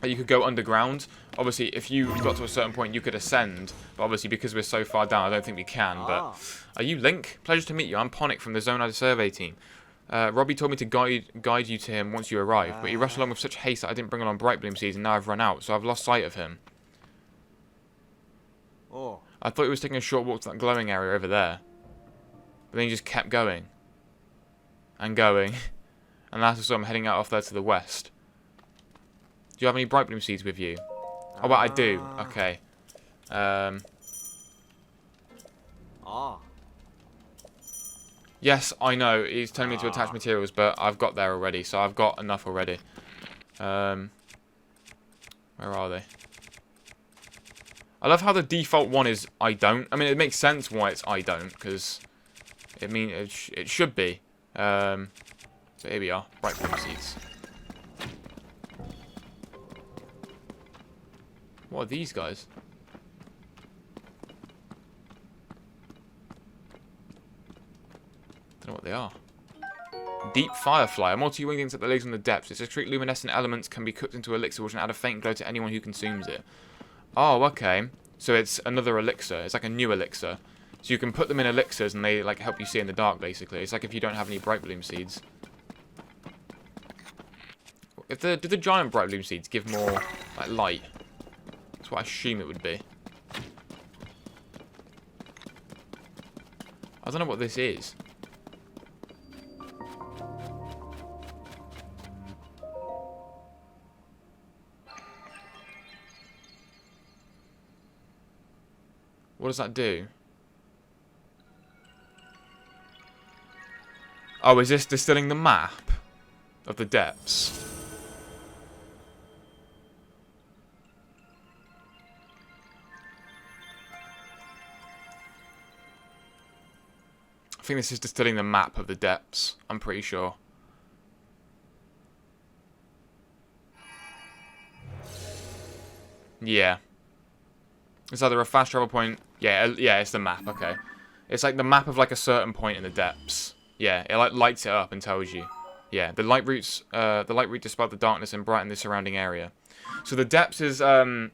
You could go underground. Obviously, if you got to a certain point, you could ascend. But obviously, because we're so far down, I don't think we can. But are you Link? Pleasure to meet you. I'm Ponic from the Zonai Survey team. Robbie told me to guide you to him once you arrive, but he rushed along with such haste that I didn't bring along Bright Bloom seeds, and now I've run out, so I've lost sight of him. Oh. I thought he was taking a short walk to that glowing area over there. But then he just kept going. And going. And last I saw him heading out off there to the west. Do you have any Bright Bloom seeds with you? Oh, well, I do. Okay. Yes, I know. He's telling me to attach materials, but I've got there already, so I've got enough already. Where are they? I love how the default one is I don't. I mean, it makes sense why it's I don't, because it should be. So here we are. Bright Bloom seeds. What are these guys? Don't know what they are. Deep Firefly. A multi-winged insect that lives in the depths. Its discrete luminescent elements can be cooked into elixir, which can add a faint glow to anyone who consumes it. Oh, okay. So it's another elixir. It's like a new elixir. So you can put them in elixirs and they like help you see in the dark, basically. It's like if you don't have any Bright Bloom seeds. Do the giant Bright Bloom seeds give more like light? That's what I assume it would be. I don't know what this is. What does that do? Oh, is this distilling the map of the depths? I think this is distilling the map of the depths. I'm pretty sure. Yeah. It's either a fast travel point. Yeah, it's the map. Okay, it's like the map of like a certain point in the depths. Yeah, it like lights it up and tells you. Yeah, the light route dispel the darkness and brighten the surrounding area. So the depths is Oh.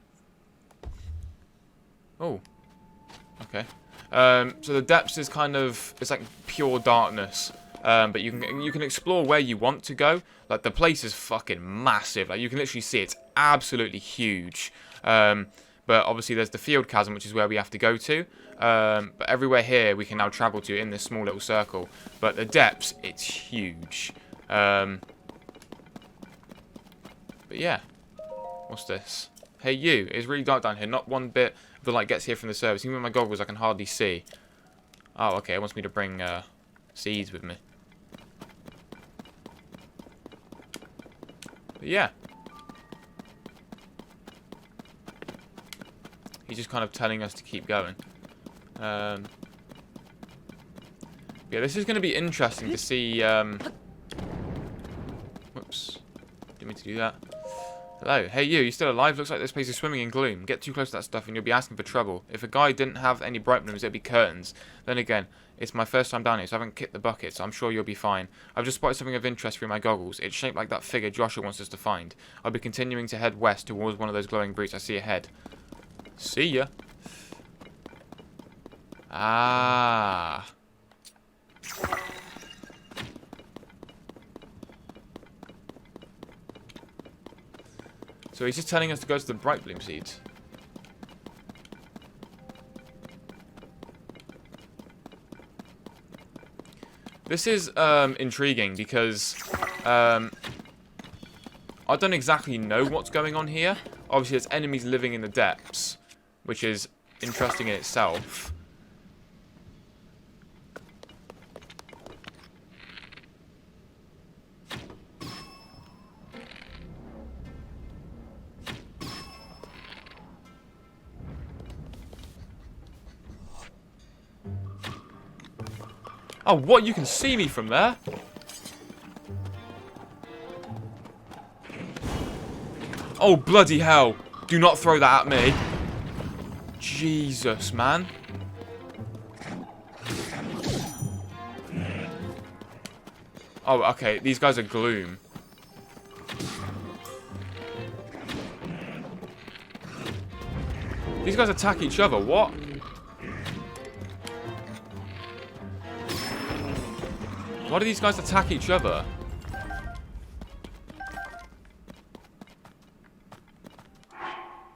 Okay. So the depths is kind of, it's like pure darkness. But you can explore where you want to go. Like the place is fucking massive. Like you can literally see it's absolutely huge. But obviously there's the field chasm, which is where we have to go to. But everywhere here we can now travel to in this small little circle. But the depths, it's huge. But yeah. What's this? Hey you, it's really dark down here. Not one bit of the light gets here from the surface. Even with my goggles I can hardly see. Oh, okay. It wants me to bring seeds with me. But yeah. He's just kind of telling us to keep going. Yeah, this is going to be interesting to see. Whoops. Didn't mean to do that. Hello. Hey, you still alive? Looks like this place is swimming in gloom. Get too close to that stuff and you'll be asking for trouble. If a guy didn't have any bright blooms, it'd be curtains. Then again, it's my first time down here, so I haven't kicked the bucket, so I'm sure you'll be fine. I've just spotted something of interest through my goggles. It's shaped like that figure Joshua wants us to find. I'll be continuing to head west towards one of those glowing brutes I see ahead. See ya. Ah. So he's just telling us to go to the Bright Bloom seeds. This is intriguing because I don't exactly know what's going on here. Obviously there's enemies living in the depths, which is interesting in itself. Oh, what? You can see me from there? Oh, bloody hell. Do not throw that at me. Jesus, man. Oh, okay. These guys are gloom. These guys attack each other. What? Why do these guys attack each other?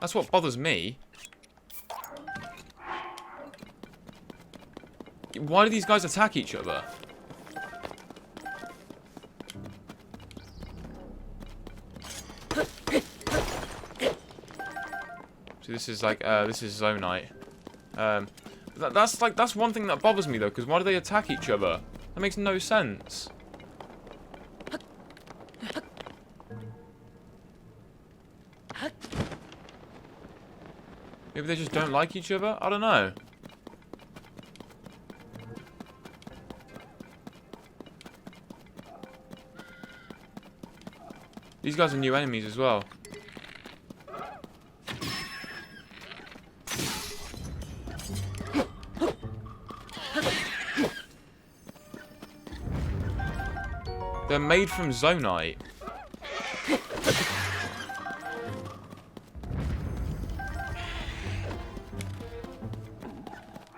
That's what bothers me. Why do these guys attack each other? So this is like, this is Zonite. That's one thing that bothers me though, because why do they attack each other? That makes no sense. Maybe they just don't like each other? I don't know. These guys are new enemies as well. They're made from Zonite.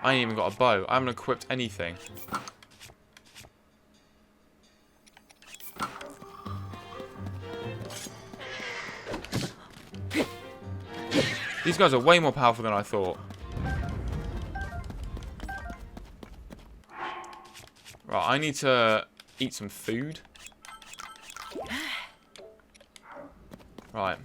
I ain't even got a bow. I haven't equipped anything. These guys are way more powerful than I thought. Right, I need to eat some food. Right.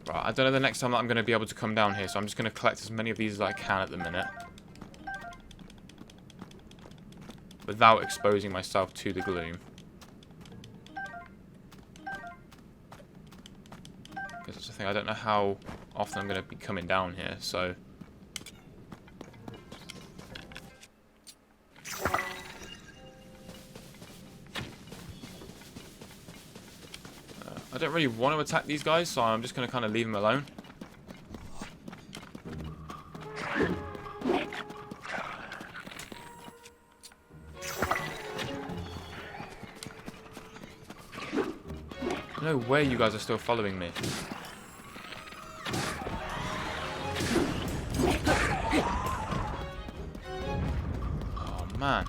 Right, I don't know the next time that I'm going to be able to come down here, so I'm just going to collect as many of these as I can at the minute. Without exposing myself to the gloom. Because that's the thing, I don't know how often I'm going to be coming down here, so... I don't really want to attack these guys, so I'm just going to kind of leave them alone. No way you guys are still following me. Oh, man.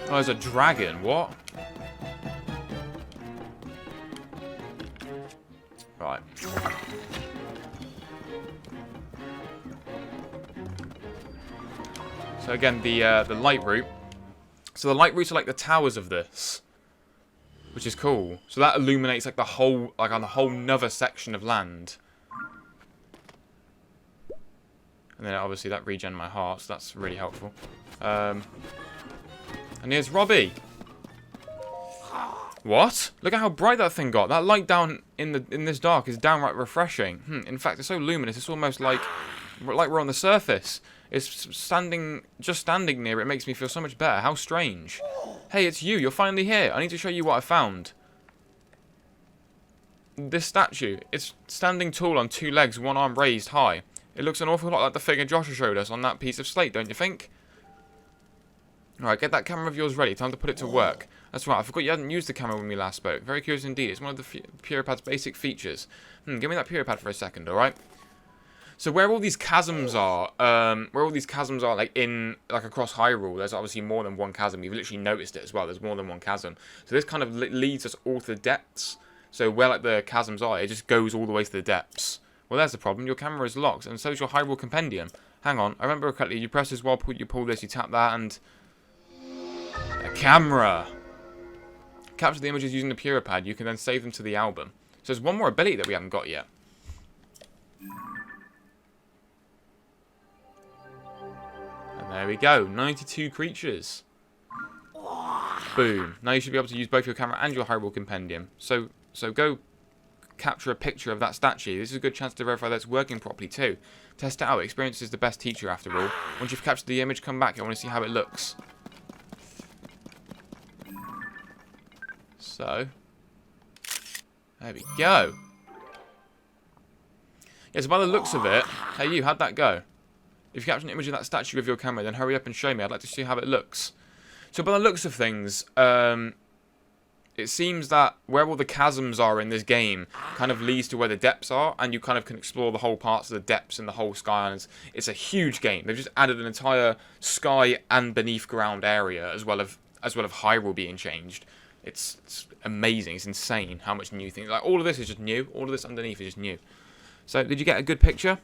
Oh, there's a dragon. What? Right. So again, the light route. So the light routes are like the towers of this, which is cool. So that illuminates like the whole, like on a whole nother section of land. And then obviously that regen my heart, so that's really helpful. And here's Robbie. What? Look at how bright that thing got. That light down in this dark is downright refreshing. In fact, it's so luminous. It's almost like we're on the surface. It's just standing near it makes me feel so much better. How strange. Hey, it's you. You're finally here. I need to show you what I found. This statue. It's standing tall on two legs, one arm raised high. It looks an awful lot like the figure Joshua showed us on that piece of slate, don't you think? Alright, get that camera of yours ready. Time to put it to work. That's right, I forgot you hadn't used the camera when we last spoke. Very curious indeed. It's one of the Puripad's basic features. Give me that Puripad for a second, alright? So where all these chasms are, like across Hyrule, there's obviously more than one chasm. You've literally noticed it as well. There's more than one chasm. So this kind of leads us all to the depths. So where like the chasms are, it just goes all the way to the depths. Well, there's the problem. Your camera is locked, and so is your Hyrule Compendium. Hang on, I remember correctly. You press this while you pull this, you tap that, and... a camera! Capture the images using the Puripad. You can then save them to the album. So there's one more ability that we haven't got yet. And there we go. 92 creatures. Boom. Now you should be able to use both your camera and your Hyrule Compendium. So, So go capture a picture of that statue. This is a good chance to verify that it's working properly too. Test it out. Experience is the best teacher after all. Once you've captured the image, come back. I want to see how it looks. So, there we go. Yeah, so by the looks of it, hey you, how'd that go? If you capture an image of that statue with your camera, then hurry up and show me. I'd like to see how it looks. So by the looks of things, it seems that where all the chasms are in this game kind of leads to where the depths are, and you kind of can explore the whole parts of the depths and the whole sky islands. It's a huge game. They've just added an entire sky and beneath ground area as well of Hyrule being changed. It's amazing. It's insane how much new things. Like all of this is just new. All of this underneath is just new. So did you get a good picture?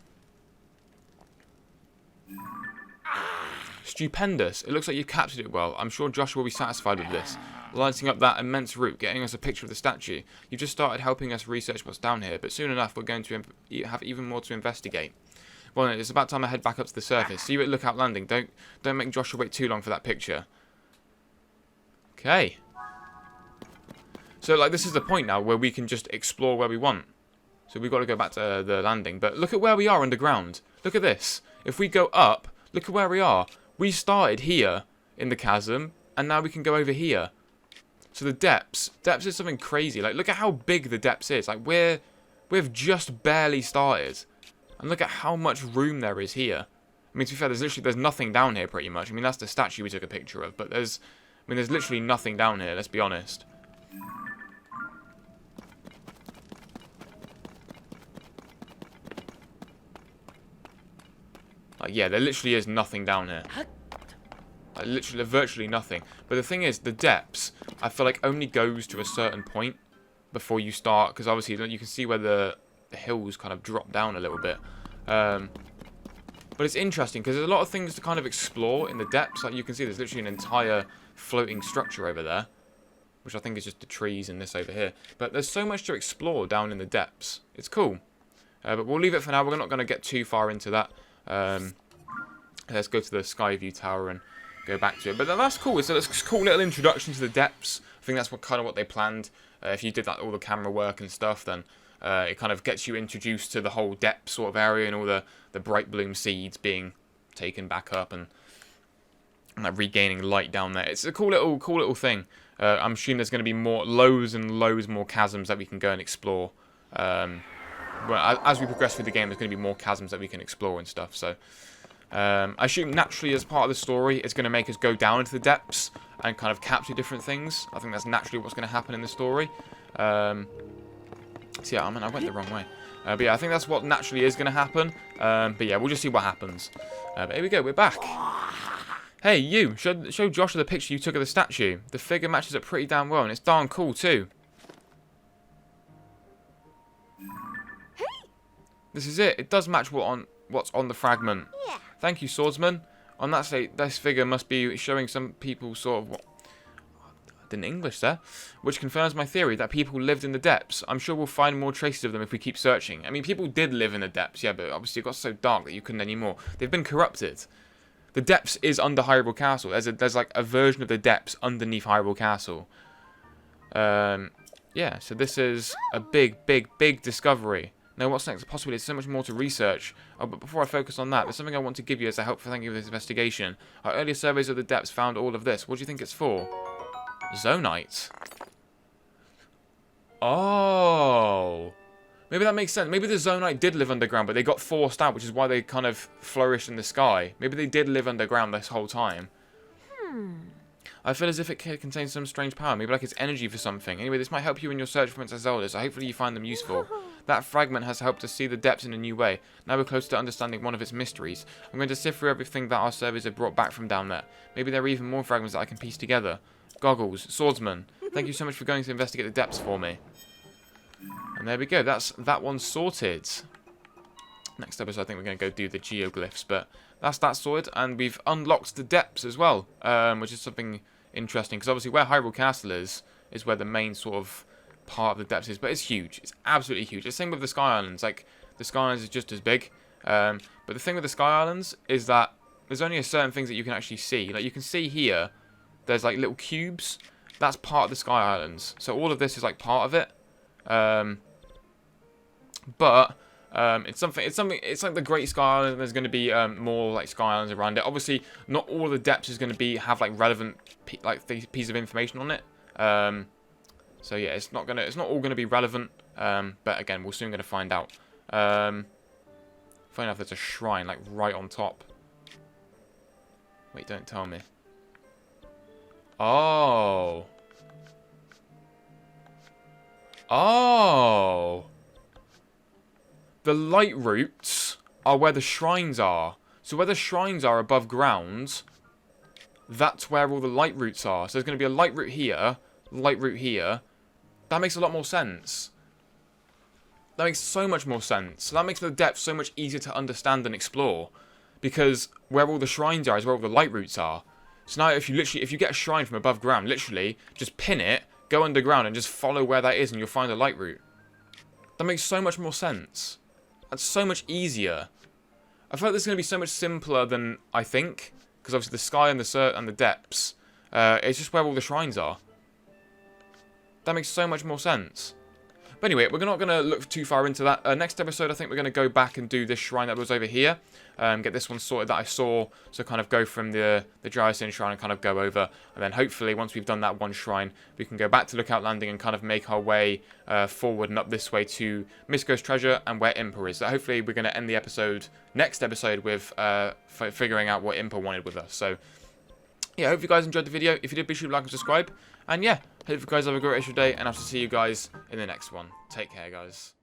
Stupendous. It looks like you've captured it well. I'm sure Joshua will be satisfied with this. Lighting up that immense route, getting us a picture of the statue. You've just started helping us research what's down here, but soon enough we're going to have even more to investigate. Well, it's about time I head back up to the surface. See you at Lookout Landing. Don't make Joshua wait too long for that picture. Okay. So, like, this is the point now where we can just explore where we want. So we've got to go back to the landing. But look at where we are underground. Look at this. If we go up, look at where we are. We started here in the chasm, and now we can go over here. So the depths is something crazy. Like, look at how big the depths is. Like, we've just barely started. And look at how much room there is here. I mean, to be fair, there's nothing down here pretty much. I mean, that's the statue we took a picture of, but there's literally nothing down here, let's be honest. Like, yeah, there literally is nothing down here. Like, literally, virtually nothing. But the thing is, the depths, I feel like, only goes to a certain point before you start. Because obviously, you can see where the hills kind of drop down a little bit. But it's interesting, because there's a lot of things to kind of explore in the depths. Like, you can see there's literally an entire floating structure over there. Which I think is just the trees and this over here. But there's so much to explore down in the depths. It's cool. But we'll leave it for now. We're not going to get too far into that. Let's go to the Skyview Tower and go back to it. But that's cool. It's a cool little introduction to the depths. I think that's kind of what they planned. If you did like all the camera work and stuff, then it kind of gets you introduced to the whole depth sort of area and all the bright bloom seeds being taken back up and like regaining light down there. It's a cool little thing. I'm assuming there's going to be loads and loads more chasms that we can go and explore. Well, as we progress through the game, there's going to be more chasms that we can explore and stuff. So, I assume naturally, as part of the story, it's going to make us go down into the depths and kind of capture different things. I think that's naturally what's going to happen in the story. So yeah, I mean, I went the wrong way. But yeah, I think that's what naturally is going to happen. But yeah, we'll just see what happens. But here we go, we're back. Hey, you! Show Joshua the picture you took of the statue. The figure matches up pretty damn well, and it's darn cool too. This is it. It does match what's on the fragment. Yeah. Thank you, swordsman. On that state, this figure must be showing some people sort of what I did in English there, which confirms my theory that people lived in the depths. I'm sure we'll find more traces of them if we keep searching. I mean, people did live in the depths, yeah, but obviously it got so dark that you couldn't anymore. They've been corrupted. The depths is under Hyrule Castle. There's like a version of the depths underneath Hyrule Castle. Yeah, so this is a big discovery. Now, what's next? Possibly there's so much more to research. Oh, but before I focus on that, there's something I want to give you as a help for thank you for this investigation. Our earlier surveys of the depths found all of this. What do you think it's for? Zonite. Oh. Maybe that makes sense. Maybe the Zonite did live underground, but they got forced out, which is why they kind of flourished in the sky. Maybe they did live underground this whole time. I feel as if it contains some strange power, maybe like it's energy for something. Anyway, this might help you in your search for Princess Zelda, so hopefully you find them useful. That fragment has helped us see the depths in a new way. Now we're close to understanding one of its mysteries. I'm going to sift through everything that our surveys have brought back from down there. Maybe there are even more fragments that I can piece together. Goggles, swordsman, thank you so much for going to investigate the depths for me. And there we go, that one sorted. Next episode I think we're going to go do the geoglyphs, but that's that sorted, and we've unlocked the depths as well, which is something interesting, because obviously where Hyrule Castle is where the main sort of part of the depths is, but it's huge. It's absolutely huge. The same with the Sky Islands. Like, the Sky Islands is just as big, but the thing with the Sky Islands is that there's only a certain things that you can actually see. Like, you can see here, there's like little cubes. That's part of the Sky Islands. So all of this is like part of it. But it's like the Great Sky Island. There's going to be more like Sky Islands around it. Obviously, not all the depths is going to have like relevant piece of information on it. So yeah, it's not all gonna be relevant. But again, we're soon gonna find out. Funny enough, there's a shrine like right on top. Wait, don't tell me. Oh. Oh. The light roots are where the shrines are. So where the shrines are above ground, that's where all the light roots are. So there's going to be a light root here, light root here. That makes a lot more sense. That makes so much more sense. So that makes the depth so much easier to understand and explore. Because where all the shrines are is where all the light roots are. So now if you get a shrine from above ground, literally, just pin it, go underground and just follow where that is and you'll find a light root. That makes so much more sense. That's so much easier. I feel like this is going to be so much simpler than I think. Because obviously the sky and the depths, it's just where all the shrines are. That makes so much more sense. But anyway, we're not going to look too far into that. Next episode, I think we're going to go back and do this shrine that was over here. Get this one sorted that I saw. So kind of go from the Dryasyn shrine and kind of go over. And then hopefully, once we've done that one shrine, we can go back to Lookout Landing and kind of make our way forward and up this way to MISKO'S treasure and where Impa is. So hopefully, we're going to end the next episode with figuring out what Impa wanted with us. So yeah, I hope you guys enjoyed the video. If you did, be sure to like and subscribe. And yeah, hope you guys have a great rest of your day, and I'll see you guys in the next one. Take care, guys.